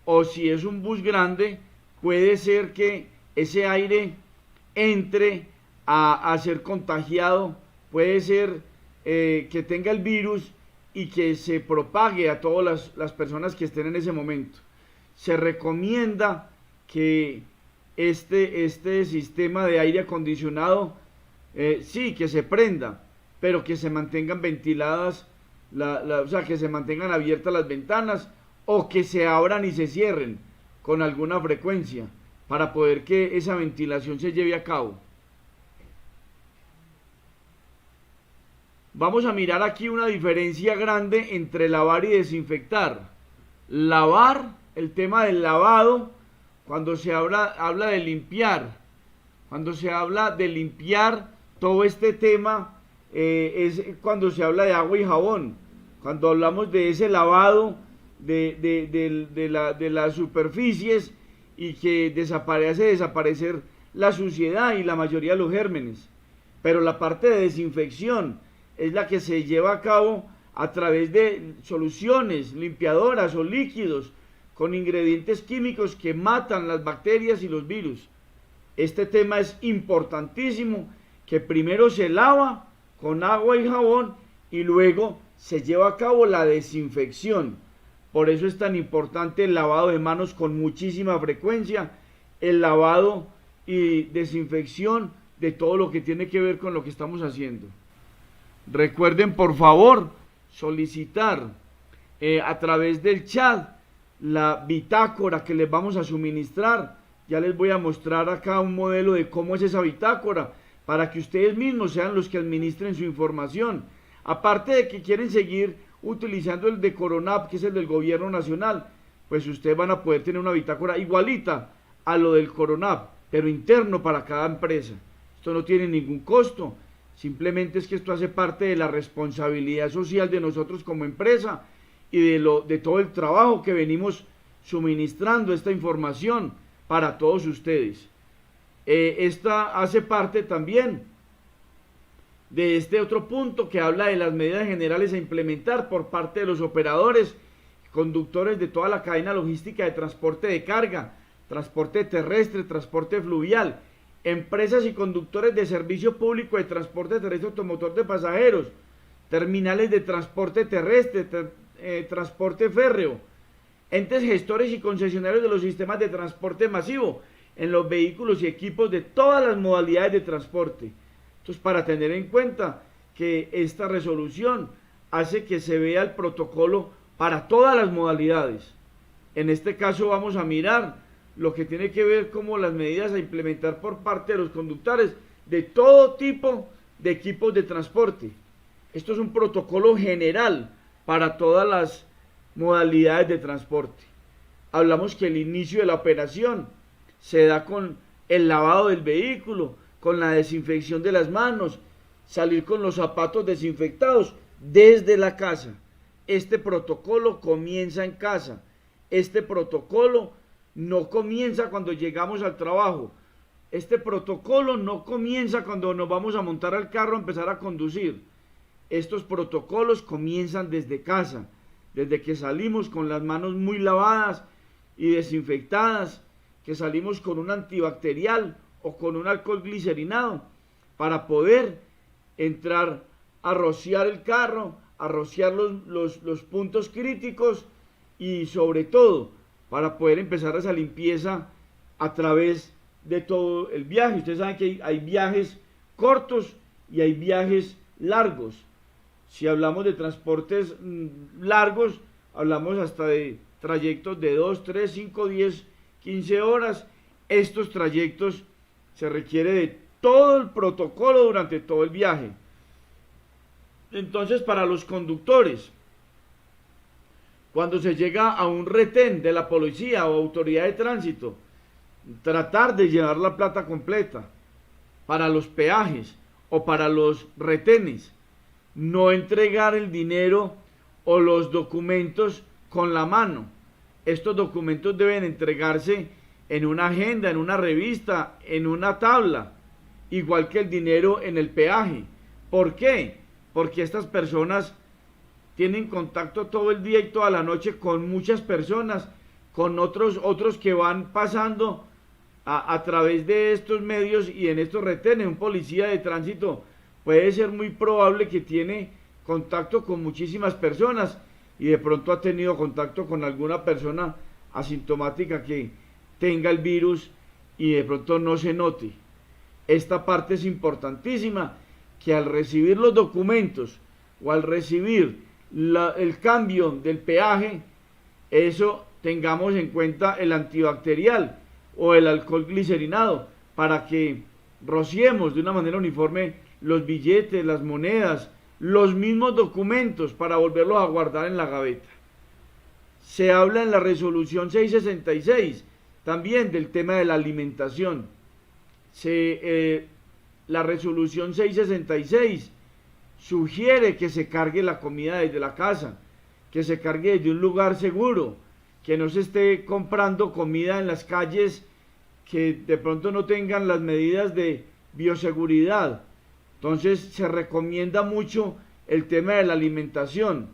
o si es un bus grande, puede ser que ese aire entre a ser contagiado, puede ser que tenga el virus y que se propague a todas las personas que estén en ese momento. Se recomienda que este sistema de aire acondicionado sí, que se prenda, pero que se mantengan ventiladas, o sea, que se mantengan abiertas las ventanas o que se abran y se cierren con alguna frecuencia para poder que esa ventilación se lleve a cabo. Vamos a mirar aquí una diferencia grande entre lavar y desinfectar. Lavar, el tema del lavado, cuando se habla de limpiar, cuando se habla de limpiar, todo este tema es cuando se habla de agua y jabón, cuando hablamos de ese lavado de las superficies y que hace desaparecer la suciedad y la mayoría de los gérmenes. Pero la parte de desinfección es la que se lleva a cabo a través de soluciones limpiadoras o líquidos con ingredientes químicos que matan las bacterias y los virus. Este tema es importantísimo, que primero se lava con agua y jabón y luego se lleva a cabo la desinfección. Por eso es tan importante el lavado de manos con muchísima frecuencia, el lavado y desinfección de todo lo que tiene que ver con lo que estamos haciendo. Recuerden, por favor, solicitar a través del chat la bitácora que les vamos a suministrar. Ya les voy a mostrar acá un modelo de cómo es esa bitácora para que ustedes mismos sean los que administren su información. Aparte de que quieren seguir utilizando el de Coronap, que es el del gobierno nacional, pues ustedes van a poder tener una bitácora igualita a lo del Coronap, pero interno para cada empresa. Esto no tiene ningún costo. Simplemente es que esto hace parte de la responsabilidad social de nosotros como empresa y de todo el trabajo que venimos suministrando esta información para todos ustedes. Esta hace parte también de este otro punto que habla de las medidas generales a implementar por parte de los operadores, conductores de toda la cadena logística de transporte de carga, transporte terrestre, transporte fluvial, empresas y conductores de servicio público de transporte terrestre automotor de pasajeros, terminales de transporte terrestre, transporte férreo, entes gestores y concesionarios de los sistemas de transporte masivo en los vehículos y equipos de todas las modalidades de transporte. Entonces, para tener en cuenta que esta resolución hace que se vea el protocolo para todas las modalidades. En este caso vamos a mirar lo que tiene que ver como las medidas a implementar por parte de los conductores de todo tipo de equipos de transporte. Esto es un protocolo general para todas las modalidades de transporte. Hablamos que el inicio de la operación se da con el lavado del vehículo, con la desinfección de las manos, salir con los zapatos desinfectados desde la casa. Este protocolo comienza en casa. Este protocolo no comienza cuando llegamos al trabajo. Este protocolo no comienza cuando nos vamos a montar al carro a empezar a conducir. Estos protocolos comienzan desde casa, desde que salimos con las manos muy lavadas y desinfectadas, que salimos con un antibacterial o con un alcohol glicerinado para poder entrar a rociar el carro, a rociar los puntos críticos y sobre todo para poder empezar esa limpieza a través de todo el viaje. Ustedes saben que hay viajes cortos y hay viajes largos. Si hablamos de transportes largos, hablamos hasta de trayectos de 2, 3, 5, 10, 15 horas. Estos trayectos se requiere de todo el protocolo durante todo el viaje. Entonces, para los conductores, cuando se llega a un retén de la policía o autoridad de tránsito, tratar de llevar la plata completa. Para los peajes o para los retenes, no entregar el dinero o los documentos con la mano. Estos documentos deben entregarse en una agenda, en una revista, en una tabla, igual que el dinero en el peaje. ¿Por qué? Porque estas personas tienen contacto todo el día y toda la noche con muchas personas, con otros que van pasando a través de estos medios y en estos retenes. Un policía de tránsito puede ser muy probable que tiene contacto con muchísimas personas y de pronto ha tenido contacto con alguna persona asintomática que tenga el virus y de pronto no se note. Esta parte es importantísima, que al recibir los documentos o al recibir el cambio del peaje, eso tengamos en cuenta el antibacterial o el alcohol glicerinado para que rociemos de una manera uniforme los billetes, las monedas, los mismos documentos para volverlos a guardar en la gaveta. Se habla en la resolución 666 también del tema de la alimentación. La resolución 666 sugiere que se cargue la comida desde la casa, que se cargue desde un lugar seguro, que no se esté comprando comida en las calles que de pronto no tengan las medidas de bioseguridad. Entonces se recomienda mucho el tema de la alimentación,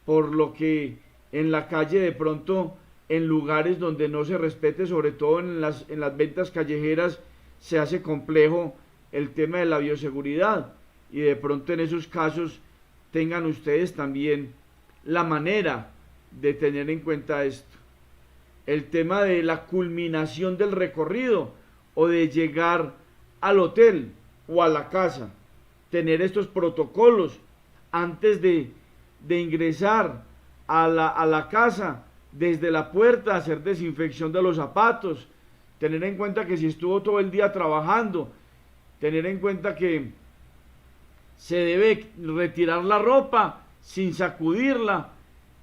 por lo que en la calle de pronto, en lugares donde no se respete, sobre todo en las ventas callejeras, se hace complejo el tema de la bioseguridad, y de pronto en esos casos tengan ustedes también la manera de tener en cuenta esto. El tema de la culminación del recorrido o de llegar al hotel o a la casa, tener estos protocolos antes de ingresar a la casa, desde la puerta, hacer desinfección de los zapatos, tener en cuenta que si estuvo todo el día trabajando, tener en cuenta que se debe retirar la ropa sin sacudirla,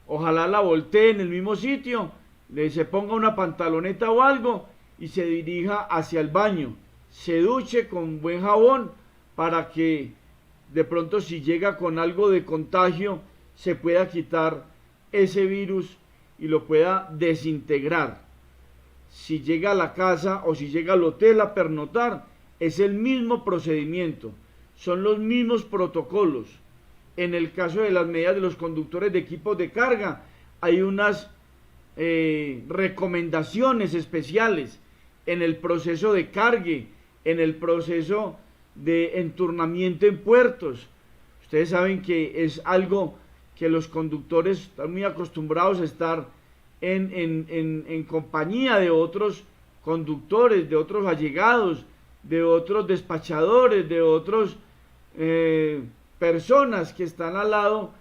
ojalá la voltee en el mismo sitio, se ponga una pantaloneta o algo y se dirija hacia el baño, se duche con buen jabón para que de pronto si llega con algo de contagio se pueda quitar ese virus y lo pueda desintegrar. Si llega a la casa o si llega al hotel a pernoctar, es el mismo procedimiento, son los mismos protocolos. En el caso de las medidas de los conductores de equipos de carga, hay unas recomendaciones especiales en el proceso de cargue, en el proceso de enturnamiento en puertos. Ustedes saben que es algo que los conductores están muy acostumbrados a estar en compañía de otros conductores, de otros allegados, de otros despachadores, de otros personas que están al lado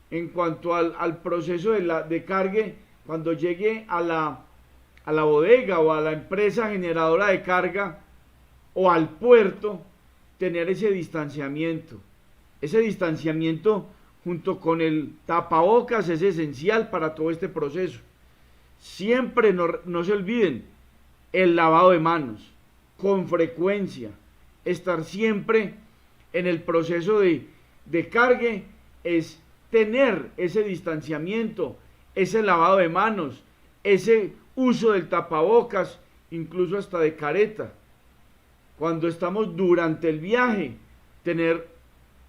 en cuanto al proceso de cargue. Cuando llegue a la bodega o a la empresa generadora de carga o al puerto, tener ese distanciamiento. Ese distanciamiento junto con el tapabocas es esencial para todo este proceso. Siempre no se olviden el lavado de manos, con frecuencia, estar siempre en el proceso de cargue es tener ese distanciamiento, ese lavado de manos, ese uso del tapabocas, incluso hasta de careta. Cuando estamos durante el viaje, tener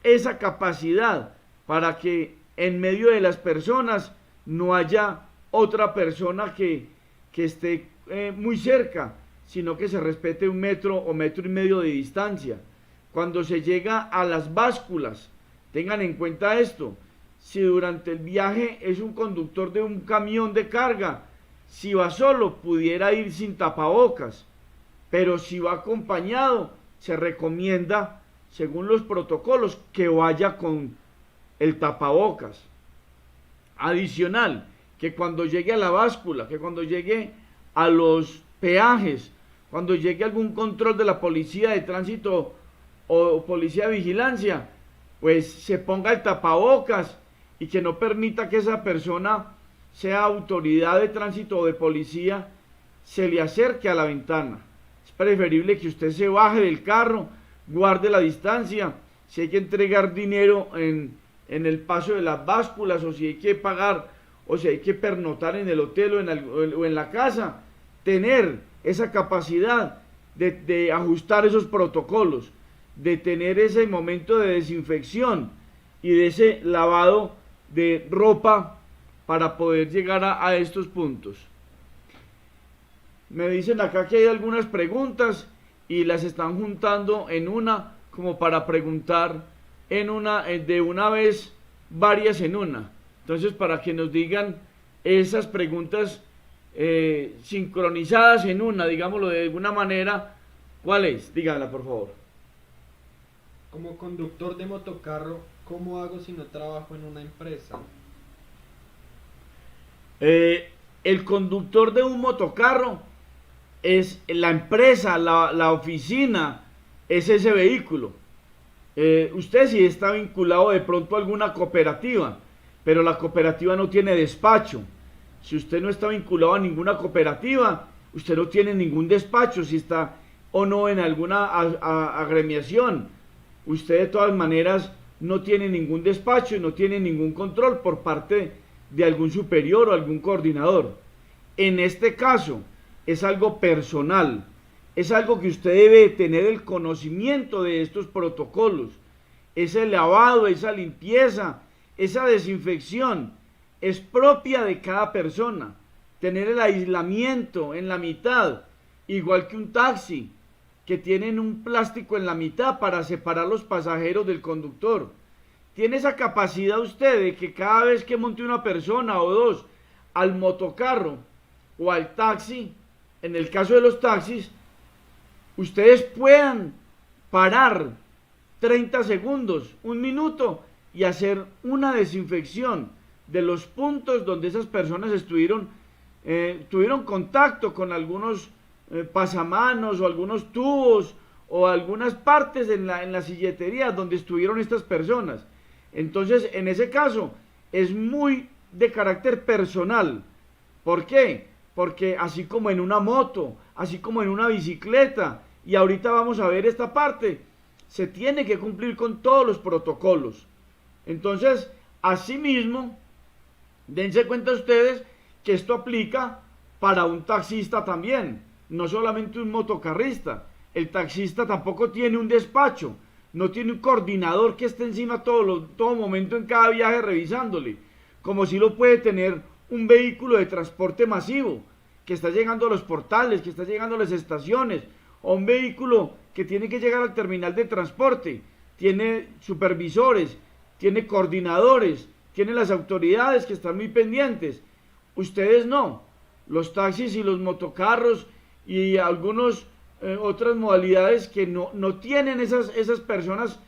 esa capacidad para que en medio de las personas no haya otra persona que esté muy cerca, sino que se respete 1 metro o 1,5 metros de distancia. Cuando se llega a las básculas, tengan en cuenta esto: si durante el viaje es un conductor de un camión de carga, si va solo pudiera ir sin tapabocas, pero si va acompañado se recomienda, según los protocolos, que vaya con el tapabocas. Adicional, que cuando llegue a la báscula, que cuando llegue a los peajes, cuando llegue a algún control de la policía de tránsito o policía de vigilancia, pues se ponga el tapabocas y que no permita que esa persona, sea autoridad de tránsito o de policía, se le acerque a la ventana. Es preferible que usted se baje del carro, guarde la distancia. Si hay que entregar dinero en el paso de las básculas, o si hay que pagar, o si hay que pernoctar en el hotel o en la casa, tener esa capacidad de ajustar esos protocolos, de tener ese momento de desinfección y de ese lavado de ropa para poder llegar a estos puntos. Me dicen acá que hay algunas preguntas y las están juntando en una, como para preguntar en una, de una vez, varias en una. Entonces, para que nos digan esas preguntas sincronizadas en una, digámoslo de alguna manera, ¿cuál es? Díganla, por favor. Como conductor de motocarro, ¿cómo hago si no trabajo en una empresa? El conductor de un motocarro es la empresa, la oficina, es ese vehículo. Usted sí está vinculado de pronto a alguna cooperativa, pero la cooperativa no tiene despacho. Si usted no está vinculado a ninguna cooperativa, usted no tiene ningún despacho, si está o no en alguna agremiación. Usted de todas maneras no tiene ningún despacho y no tiene ningún control por parte de algún superior o algún coordinador. En este caso es algo personal, es algo que usted debe tener el conocimiento de estos protocolos. Ese lavado, esa limpieza, esa desinfección es propia de cada persona. Tener el aislamiento en la mitad, igual que un taxi, que tienen un plástico en la mitad para separar los pasajeros del conductor. Tiene esa capacidad usted de que cada vez que monte una persona o dos al motocarro o al taxi, en el caso de los taxis, ustedes puedan parar 30 segundos, 1 minuto y hacer una desinfección de los puntos donde esas personas tuvieron contacto con algunos pasamanos o algunos tubos o algunas partes en la silletería donde estuvieron estas personas. Entonces, en ese caso, es muy de carácter personal. ¿Por qué? Porque así como en una moto, así como en una bicicleta, y ahorita vamos a ver esta parte, se tiene que cumplir con todos los protocolos. Entonces, asimismo, dense cuenta ustedes que esto aplica para un taxista también, no solamente un motocarrista. El taxista tampoco tiene un despacho, no tiene un coordinador que esté encima todo momento en cada viaje revisándole, como si lo puede tener un vehículo de transporte masivo, que está llegando a los portales, que está llegando a las estaciones, o un vehículo que tiene que llegar al terminal de transporte. Tiene supervisores, tiene coordinadores, tiene las autoridades que están muy pendientes. Ustedes no. Los taxis y los motocarros y algunos otras modalidades que no tienen esas personas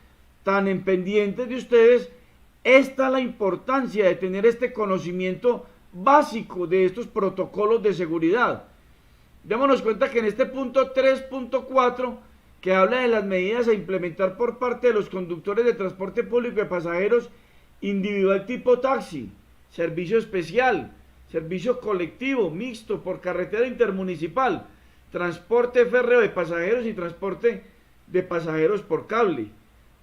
tan en pendientes de ustedes. Esta es la importancia de tener este conocimiento básico de estos protocolos de seguridad. Démonos cuenta que en este punto 3.4, que habla de las medidas a implementar por parte de los conductores de transporte público de pasajeros individual tipo taxi, servicio especial, servicio colectivo, mixto, por carretera intermunicipal, transporte férreo de pasajeros y transporte de pasajeros por cable.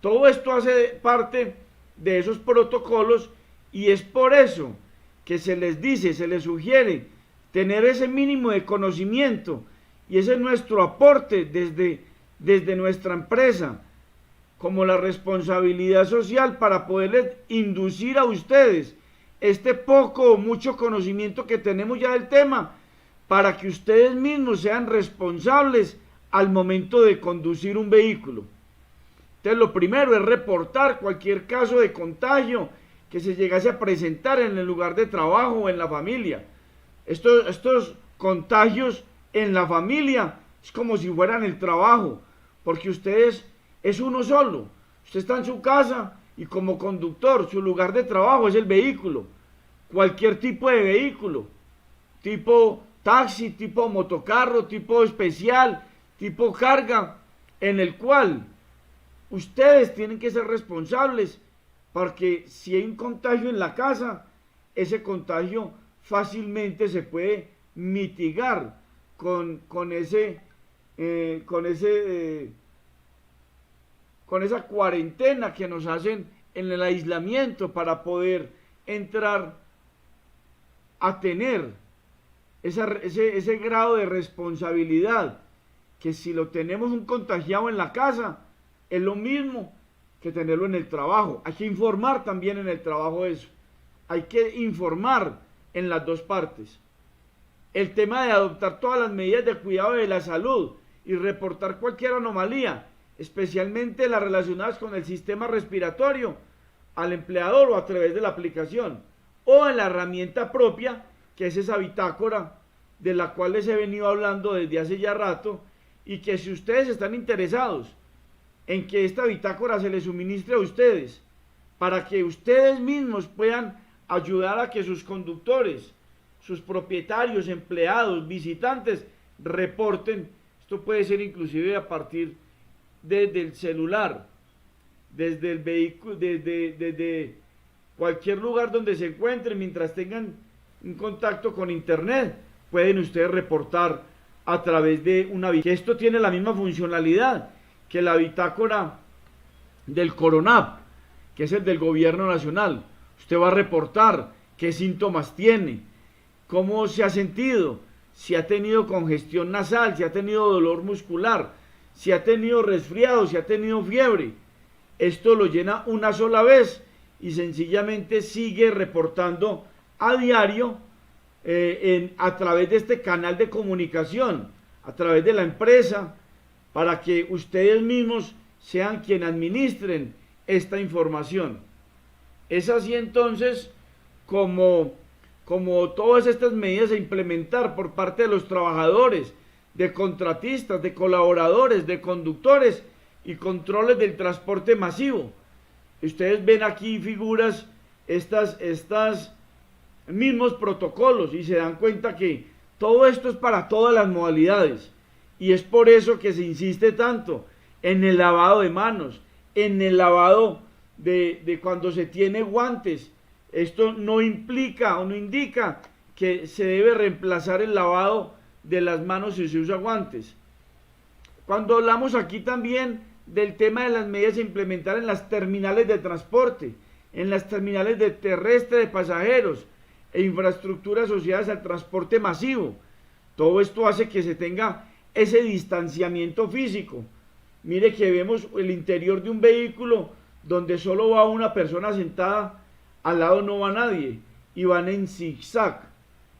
Todo esto hace parte de esos protocolos y es por eso que se les dice, se les sugiere tener ese mínimo de conocimiento, y ese es nuestro aporte desde nuestra empresa, como la responsabilidad social, para poderles inducir a ustedes este poco o mucho conocimiento que tenemos ya del tema, para que ustedes mismos sean responsables al momento de conducir un vehículo. Entonces, lo primero es reportar cualquier caso de contagio que se llegase a presentar en el lugar de trabajo o en la familia. Estos contagios en la familia es como si fueran el trabajo, porque ustedes es uno solo. Usted está en su casa y como conductor, su lugar de trabajo es el vehículo. Cualquier tipo de vehículo, tipo taxi, tipo motocarro, tipo especial, tipo carga, en el cual ustedes tienen que ser responsables, porque si hay un contagio en la casa, ese contagio fácilmente se puede mitigar con esa cuarentena que nos hacen en el aislamiento para poder entrar a tener ese grado de responsabilidad, que si lo tenemos un contagiado en la casa, es lo mismo que tenerlo en el trabajo. Hay que informar también en el trabajo eso. Hay que informar en las dos partes. El tema de adoptar todas las medidas de cuidado de la salud y reportar cualquier anomalía, especialmente las relacionadas con el sistema respiratorio, al empleador o a través de la aplicación o en la herramienta propia, que es esa bitácora de la cual les he venido hablando desde hace ya rato, y que si ustedes están interesados en que esta bitácora se les suministre a ustedes, para que ustedes mismos puedan ayudar a que sus conductores, sus propietarios, empleados, visitantes, reporten. Esto puede ser inclusive a partir desde el celular, desde el vehículo, desde cualquier lugar donde se encuentren, mientras tengan un contacto con internet, pueden ustedes reportar a través de una bitácora. Esto tiene la misma funcionalidad que la bitácora del Coronap, que es el del gobierno nacional. Usted va a reportar qué síntomas tiene, cómo se ha sentido, si ha tenido congestión nasal, si ha tenido dolor muscular, si ha tenido resfriado, si ha tenido fiebre. Esto lo llena una sola vez y sencillamente sigue reportando a diario a través de este canal de comunicación, a través de la empresa, para que ustedes mismos sean quienes administren esta información. Es así entonces como todas estas medidas a implementar por parte de los trabajadores, de contratistas, de colaboradores, de conductores y controles del transporte masivo. Ustedes ven aquí figuras, estas mismos protocolos, y se dan cuenta que todo esto es para todas las modalidades, y es por eso que se insiste tanto en el lavado de manos, en el lavado de cuando se tiene guantes. Esto no implica o no indica que se debe reemplazar el lavado de las manos si se usa guantes. Cuando hablamos aquí también del tema de las medidas a implementar en las terminales de transporte, en las terminales de terrestre de pasajeros e infraestructuras asociadas al transporte masivo, todo esto hace que se tenga ese distanciamiento físico. Mire que vemos el interior de un vehículo donde solo va una persona sentada, al lado no va nadie, y van en zigzag,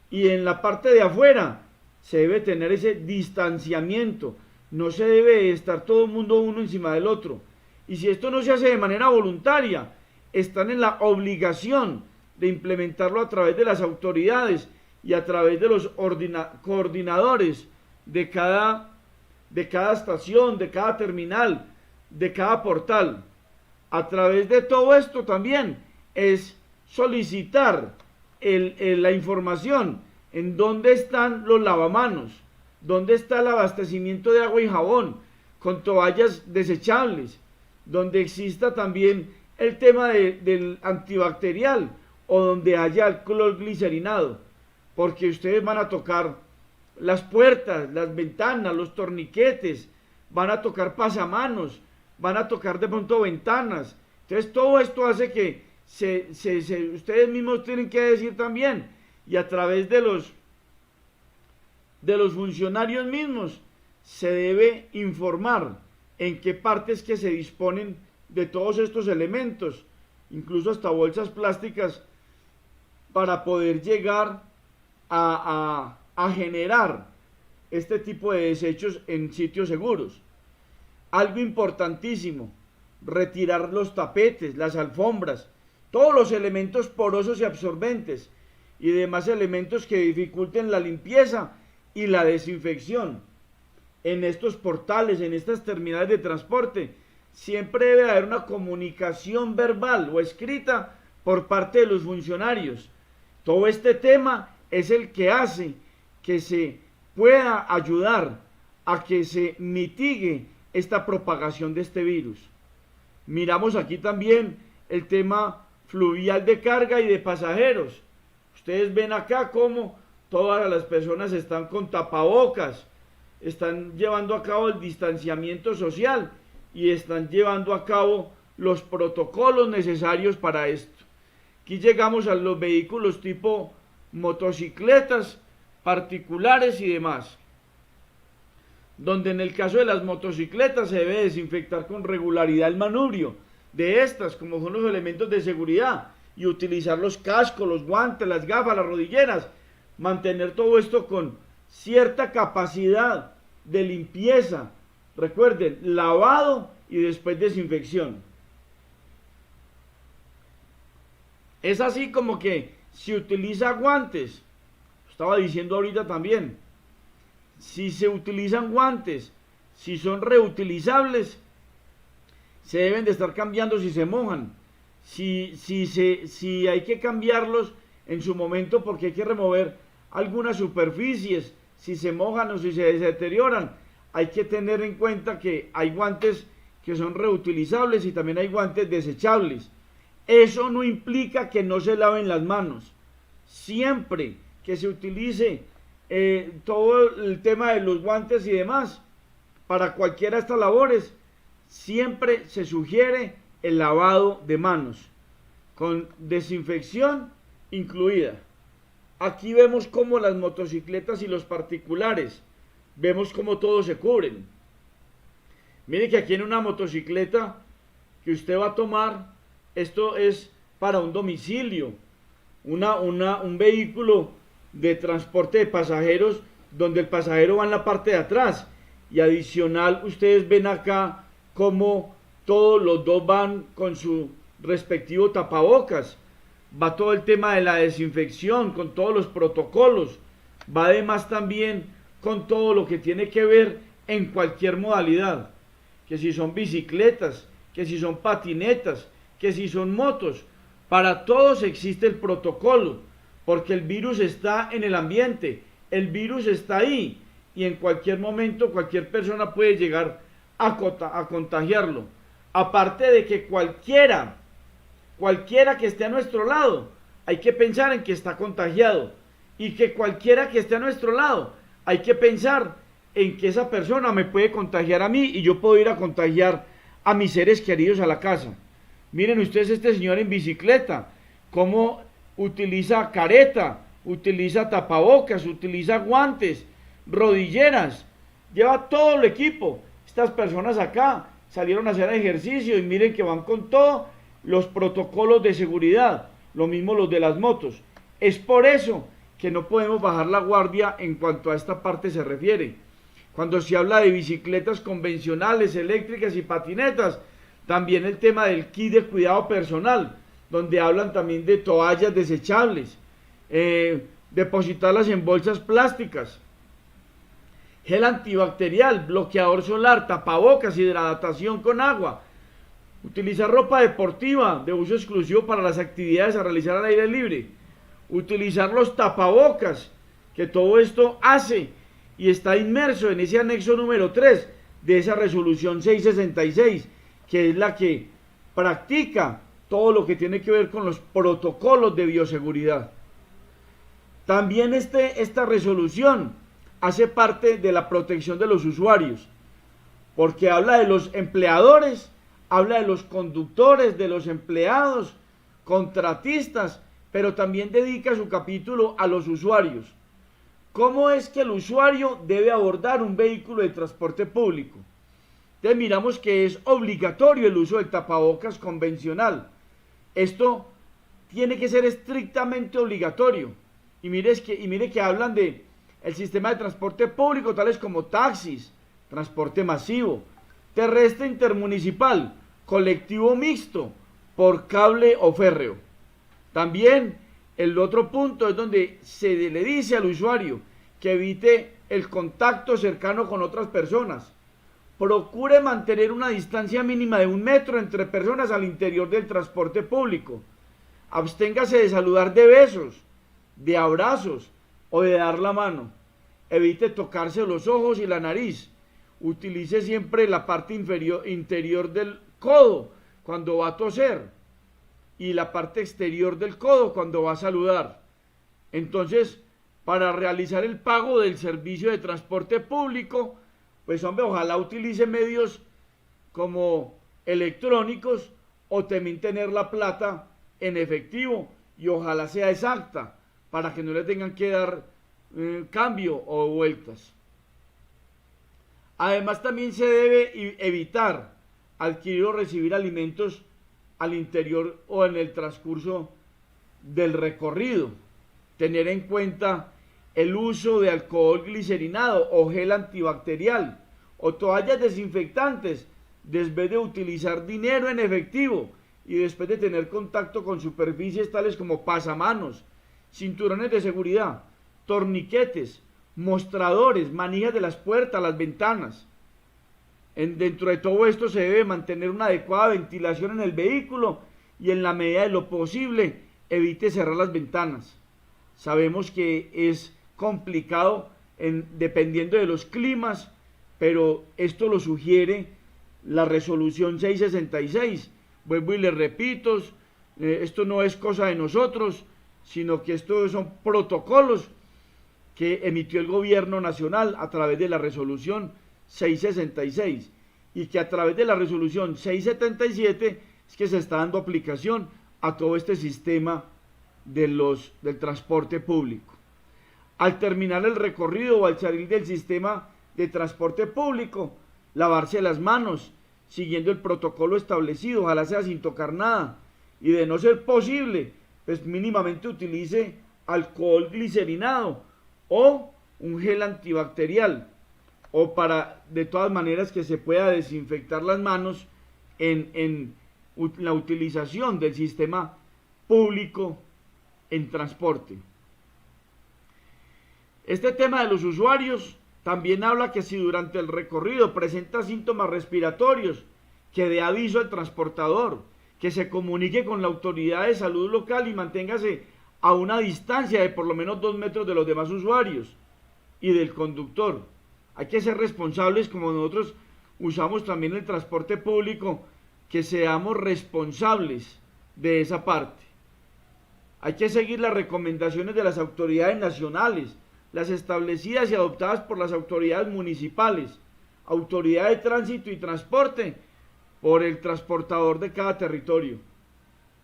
y en la parte de afuera se debe tener ese distanciamiento, no se debe estar todo el mundo uno encima del otro, y si esto no se hace de manera voluntaria, están en la obligación de implementarlo a través de las autoridades y a través de los coordinadores de cada estación, de cada terminal, de cada portal. A través de todo esto también es solicitar la información en dónde están los lavamanos, dónde está el abastecimiento de agua y jabón con toallas desechables, donde exista también el tema del antibacterial o donde haya alcohol glicerinado, porque ustedes van a tocar las puertas, las ventanas, los torniquetes, van a tocar pasamanos, van a tocar de pronto ventanas. Entonces todo esto hace que ustedes mismos tienen que decir también, y a través de los funcionarios mismos se debe informar en qué partes que se disponen de todos estos elementos, incluso hasta bolsas plásticas, para poder llegar a a generar este tipo de desechos en sitios seguros. Algo importantísimo, retirar los tapetes, las alfombras, todos los elementos porosos y absorbentes y demás elementos que dificulten la limpieza y la desinfección. En estos portales, en estas terminales de transporte, siempre debe haber una comunicación verbal o escrita por parte de los funcionarios. Todo este tema es el que hace que se pueda ayudar a que se mitigue esta propagación de este virus. Miramos aquí también el tema fluvial de carga y de pasajeros. Ustedes ven acá cómo todas las personas están con tapabocas, están llevando a cabo el distanciamiento social y están llevando a cabo los protocolos necesarios para esto. Aquí llegamos a los vehículos tipo motocicletas particulares y demás, donde en el caso de las motocicletas se debe desinfectar con regularidad el manubrio de estas, como son los elementos de seguridad, y utilizar los cascos, los guantes, las gafas, las rodilleras, mantener todo esto con cierta capacidad de limpieza. Recuerden, lavado y después desinfección. Es así como que si utiliza guantes, estaba diciendo ahorita también, si se utilizan guantes, si son reutilizables, se deben de estar cambiando si se mojan. Si hay que cambiarlos en su momento porque hay que remover algunas superficies, si se mojan o si se deterioran, hay que tener en cuenta que hay guantes que son reutilizables y también hay guantes desechables. Eso no implica que no se laven las manos. Siempre que se utilice todo el tema de los guantes y demás, para cualquiera de estas labores, siempre se sugiere el lavado de manos, con desinfección incluida. Aquí vemos cómo las motocicletas y los particulares, vemos cómo todos se cubren. Mire que aquí en una motocicleta que usted va a tomar, esto es para un domicilio, un vehículo de transporte de pasajeros donde el pasajero va en la parte de atrás y adicional ustedes ven acá como todos los dos van con su respectivo tapabocas, va todo el tema de la desinfección con todos los protocolos, va además también con todo lo que tiene que ver en cualquier modalidad, que si son bicicletas, que si son patinetas, que si son motos, para todos existe el protocolo, porque el virus está en el ambiente, el virus está ahí y en cualquier momento cualquier persona puede llegar a contagiarlo. Aparte de que cualquiera que esté a nuestro lado, hay que pensar en que está contagiado, y que cualquiera que esté a nuestro lado, hay que pensar en que esa persona me puede contagiar a mí y yo puedo ir a contagiar a mis seres queridos a la casa. Miren ustedes este señor en bicicleta, cómo utiliza careta, utiliza tapabocas, utiliza guantes, rodilleras, lleva todo el equipo. Estas personas acá salieron a hacer ejercicio y miren que van con todos los protocolos de seguridad, lo mismo los de las motos. Es por eso que no podemos bajar la guardia en cuanto a esta parte se refiere. Cuando se habla de bicicletas convencionales, eléctricas y patinetas, también el tema del kit de cuidado personal, donde hablan también de toallas desechables, depositarlas en bolsas plásticas, gel antibacterial, bloqueador solar, tapabocas, hidratación con agua, utilizar ropa deportiva de uso exclusivo para las actividades a realizar al aire libre, utilizar los tapabocas, que todo esto hace y está inmerso en ese anexo número 3 de esa resolución 666, que es la que practica todo lo que tiene que ver con los protocolos de bioseguridad. También esta resolución hace parte de la protección de los usuarios, porque habla de los empleadores, habla de los conductores, de los empleados, contratistas, pero también dedica su capítulo a los usuarios. ¿Cómo es que el usuario debe abordar un vehículo de transporte público? Entonces miramos que es obligatorio el uso del tapabocas convencional. Esto tiene que ser estrictamente obligatorio. Y mire que hablan de el sistema de transporte público, tales como taxis, transporte masivo, terrestre intermunicipal, colectivo mixto, por cable o férreo. También el otro punto es donde se le dice al usuario que evite el contacto cercano con otras personas. Procure mantener una distancia mínima de 1 metro entre personas al interior del transporte público. Absténgase de saludar de besos, de abrazos o de dar la mano. Evite tocarse los ojos y la nariz. Utilice siempre la parte interior del codo cuando va a toser y la parte exterior del codo cuando va a saludar. Entonces, para realizar el pago del servicio de transporte público, pues hombre, ojalá utilice medios como electrónicos o también tener la plata en efectivo y ojalá sea exacta para que no le tengan que dar cambio o vueltas. Además también se debe evitar adquirir o recibir alimentos al interior o en el transcurso del recorrido. Tener en cuenta el uso de alcohol glicerinado o gel antibacterial o toallas desinfectantes después de utilizar dinero en efectivo y después de tener contacto con superficies tales como pasamanos, cinturones de seguridad, torniquetes, mostradores, manijas de las puertas, las ventanas. Dentro de todo esto se debe mantener una adecuada ventilación en el vehículo y en la medida de lo posible evite cerrar las ventanas. Sabemos que es complicado dependiendo de los climas, pero esto lo sugiere la resolución 666. Vuelvo y les repito, esto no es cosa de nosotros, sino que estos son protocolos que emitió el gobierno nacional a través de la resolución 666 y que a través de la resolución 677 es que se está dando aplicación a todo este sistema del transporte público. Al terminar el recorrido o al salir del sistema de transporte público, lavarse las manos siguiendo el protocolo establecido, ojalá sea sin tocar nada, y de no ser posible, pues mínimamente utilice alcohol glicerinado o un gel antibacterial, o para de todas maneras que se pueda desinfectar las manos en la utilización del sistema público en transporte. Este tema de los usuarios también habla que si durante el recorrido presenta síntomas respiratorios, que dé aviso al transportador, que se comunique con la autoridad de salud local y manténgase a una distancia de por lo menos 2 metros de los demás usuarios y del conductor. Hay que ser responsables, como nosotros usamos también el transporte público, que seamos responsables de esa parte. Hay que seguir las recomendaciones de las autoridades nacionales, las establecidas y adoptadas por las autoridades municipales, autoridad de tránsito y transporte, por el transportador de cada territorio.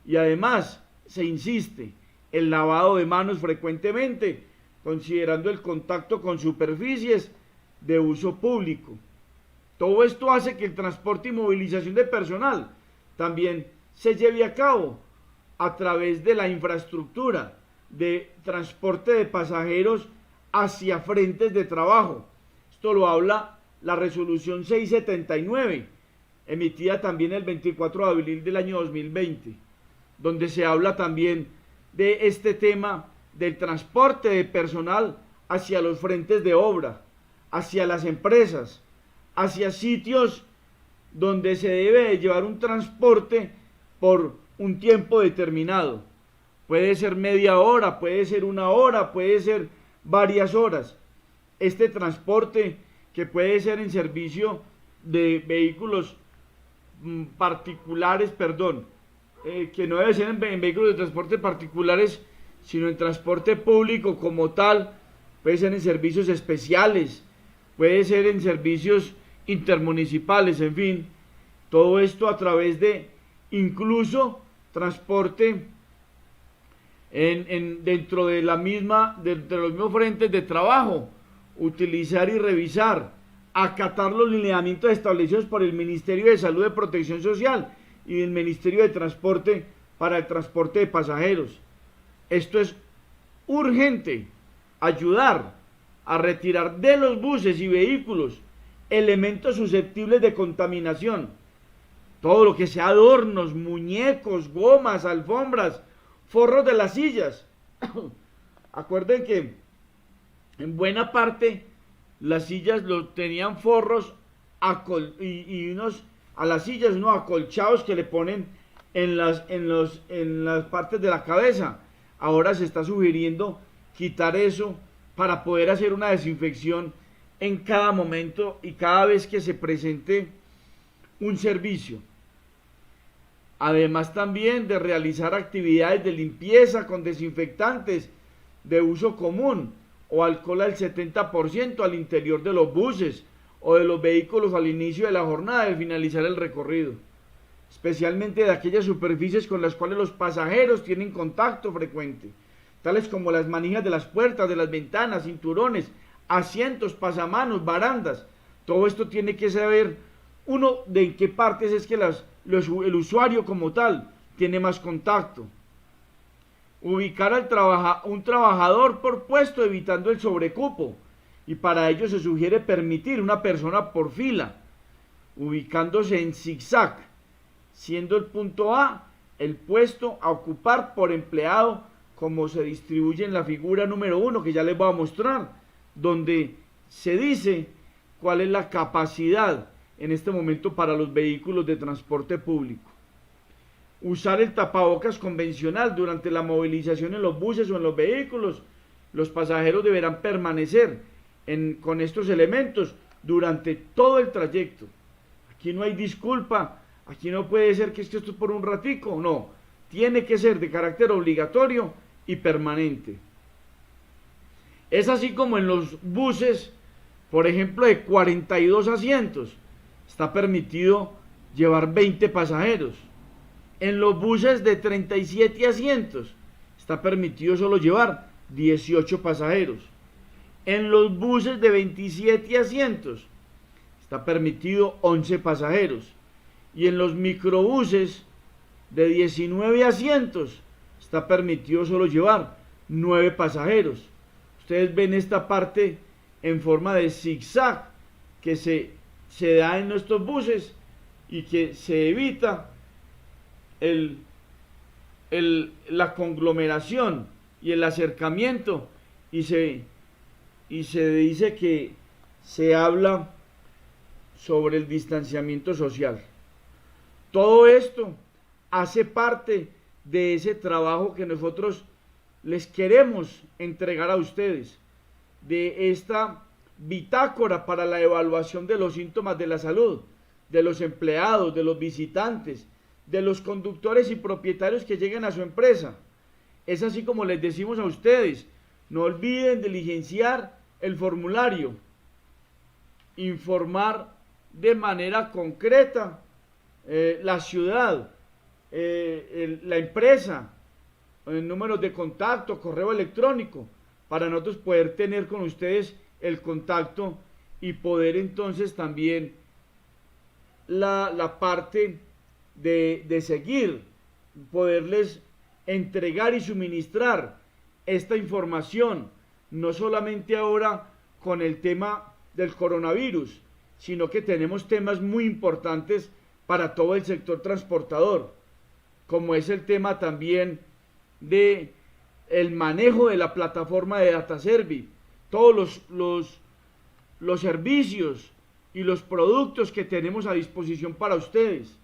Y además se insiste el lavado de manos frecuentemente, considerando el contacto con superficies de uso público. Todo esto hace que el transporte y movilización de personal también se lleve a cabo a través de la infraestructura de transporte de pasajeros hacia frentes de trabajo. Esto lo habla la resolución 679, emitida también el 24 de abril del año 2020, donde se habla también de este tema del transporte de personal hacia los frentes de obra, hacia las empresas, hacia sitios donde se debe llevar un transporte por un tiempo determinado. Puede ser media hora, puede ser 1 hora, puede ser varias horas. Este transporte que puede ser en servicio de vehículos particulares, que no debe ser en vehículos de transporte particulares, sino en transporte público como tal, puede ser en servicios especiales, puede ser en servicios intermunicipales, en fin, todo esto a través de incluso transporte dentro de los mismos frentes de trabajo, utilizar y revisar, acatar los lineamientos establecidos por el Ministerio de Salud y Protección Social y el Ministerio de Transporte para el transporte de pasajeros. Esto es urgente, ayudar a retirar de los buses y vehículos elementos susceptibles de contaminación. Todo lo que sea adornos, muñecos, gomas, alfombras, forros de las sillas. Acuerden que en buena parte las sillas tenían forros y unos a las sillas, unos acolchados que le ponen en las partes de la cabeza. Ahora se está sugiriendo quitar eso para poder hacer una desinfección en cada momento y cada vez que se presente un servicio. Además también de realizar actividades de limpieza con desinfectantes de uso común o alcohol al 70% al interior de los buses o de los vehículos al inicio de la jornada de finalizar el recorrido, especialmente de aquellas superficies con las cuales los pasajeros tienen contacto frecuente, tales como las manijas de las puertas, de las ventanas, cinturones, asientos, pasamanos, barandas. Todo esto tiene que saber uno de en qué partes es que el usuario como tal tiene más contacto. Ubicar un trabajador por puesto evitando el sobrecupo, y para ello se sugiere permitir una persona por fila, ubicándose en zigzag, siendo el punto A el puesto a ocupar por empleado, como se distribuye en la figura número 1 que ya les voy a mostrar, donde se dice cuál es la capacidad en este momento para los vehículos de transporte público. Usar el tapabocas convencional durante la movilización en los buses o en los vehículos. Los pasajeros deberán permanecer con estos elementos durante todo el trayecto. Aquí no hay disculpa, aquí no puede ser que esto es por un ratico, no, tiene que ser de carácter obligatorio y permanente. Es así como en los buses, por ejemplo, de 42 asientos, está permitido llevar 20 pasajeros. En los buses de 37 asientos, está permitido solo llevar 18 pasajeros. En los buses de 27 asientos, está permitido 11 pasajeros. Y en los microbuses de 19 asientos, está permitido solo llevar 9 pasajeros. Ustedes ven esta parte en forma de zigzag que se da en estos buses y que se evita la conglomeración y el acercamiento, y se dice que se habla sobre el distanciamiento social. Todo esto hace parte de ese trabajo que nosotros les queremos entregar a ustedes, de esta bitácora para la evaluación de los síntomas de la salud, de los empleados, de los visitantes, de los conductores y propietarios que lleguen a su empresa. Es así como les decimos a ustedes, no olviden diligenciar el formulario, informar de manera concreta la ciudad, la empresa, números de contacto, correo electrónico, para nosotros poder tener con ustedes el contacto y poder entonces también la parte de seguir, poderles entregar y suministrar esta información, no solamente ahora con el tema del coronavirus, sino que tenemos temas muy importantes para todo el sector transportador, como es el tema también de el manejo de la plataforma de DataService, todos los servicios y los productos que tenemos a disposición para ustedes.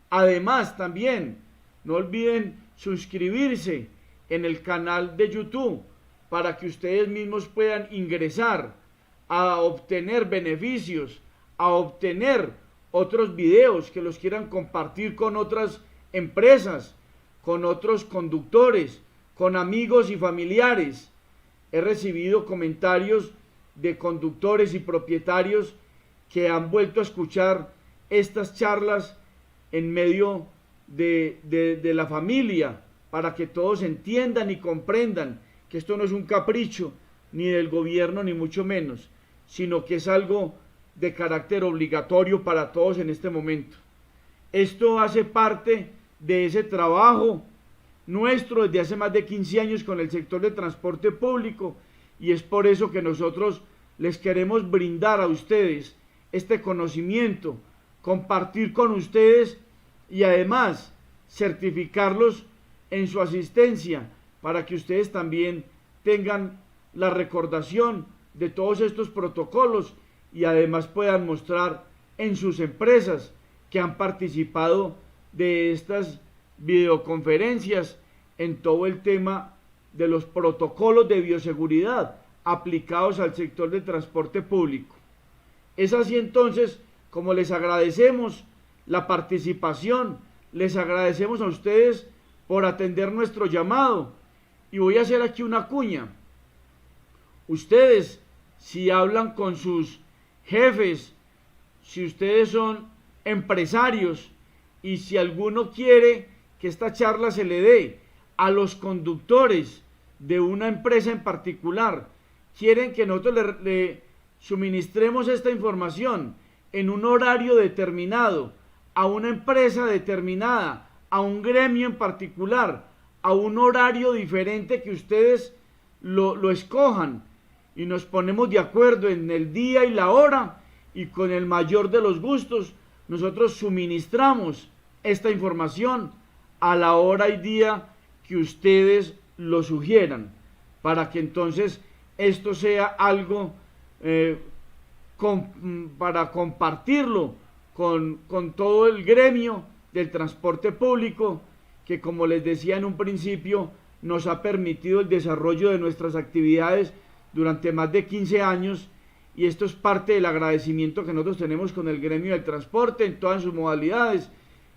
Además también no olviden suscribirse en el canal de YouTube para que ustedes mismos puedan ingresar a obtener beneficios, a obtener otros videos que los quieran compartir con otras empresas, con otros conductores, con amigos y familiares. He recibido comentarios de conductores y propietarios que han vuelto a escuchar estas charlas en medio de la familia, para que todos entiendan y comprendan que esto no es un capricho ni del gobierno ni mucho menos, sino que es algo de carácter obligatorio para todos en este momento. Esto hace parte de ese trabajo nuestro desde hace más de 15 años con el sector de transporte público, y es por eso que nosotros les queremos brindar a ustedes este conocimiento, compartir con ustedes y además certificarlos en su asistencia para que ustedes también tengan la recordación de todos estos protocolos y además puedan mostrar en sus empresas que han participado de estas videoconferencias en todo el tema de los protocolos de bioseguridad aplicados al sector del transporte público. Es así entonces como les agradecemos la participación, les agradecemos a ustedes por atender nuestro llamado y voy a hacer aquí una cuña. Ustedes, si hablan con sus jefes, si ustedes son empresarios y si alguno quiere que esta charla se le dé a los conductores de una empresa en particular, quieren que nosotros le suministremos esta información en un horario determinado, a una empresa determinada, a un gremio en particular, a un horario diferente que ustedes lo escojan y nos ponemos de acuerdo en el día y la hora y con el mayor de los gustos nosotros suministramos esta información a la hora y día que ustedes lo sugieran para que entonces esto sea algo para compartirlo con todo el gremio del transporte público que, como les decía en un principio, nos ha permitido el desarrollo de nuestras actividades durante más de 15 años y esto es parte del agradecimiento que nosotros tenemos con el gremio del transporte en todas sus modalidades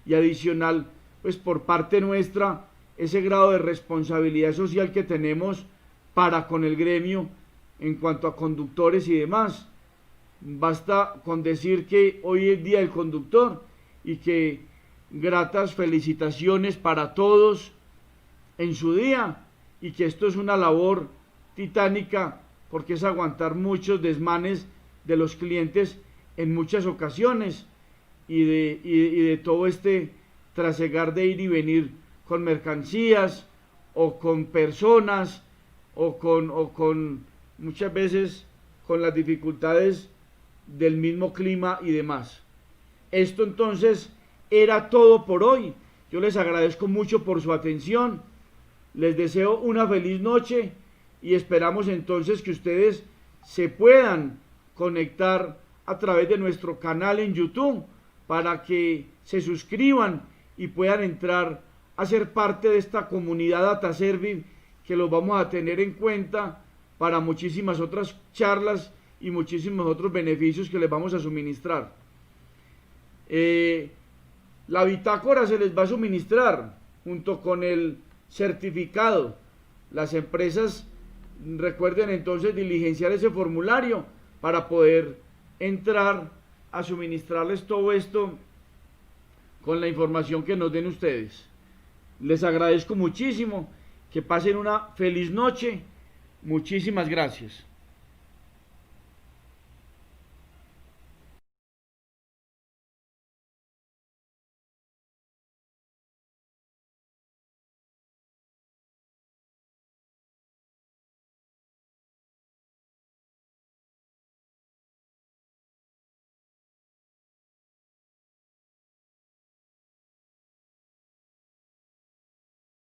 y adicional pues por parte nuestra ese grado de responsabilidad social que tenemos para con el gremio en cuanto a conductores y demás. Basta con decir que hoy es Día del Conductor y que gratas felicitaciones para todos en su día y que esto es una labor titánica porque es aguantar muchos desmanes de los clientes en muchas ocasiones y de todo este trasegar de ir y venir con mercancías o con personas o con muchas veces con las dificultades del mismo clima y demás. Esto entonces era todo por hoy. Yo les agradezco mucho por su atención. Les deseo una feliz noche y esperamos entonces que ustedes se puedan conectar a través de nuestro canal en YouTube para que se suscriban y puedan entrar a ser parte de esta comunidad DataService que los vamos a tener en cuenta para muchísimas otras charlas y muchísimos otros beneficios que les vamos a suministrar. La bitácora se les va a suministrar junto con el certificado. Las empresas recuerden entonces diligenciar ese formulario para poder entrar a suministrarles todo esto con la información que nos den ustedes. Les agradezco muchísimo, que pasen una feliz noche. Muchísimas gracias.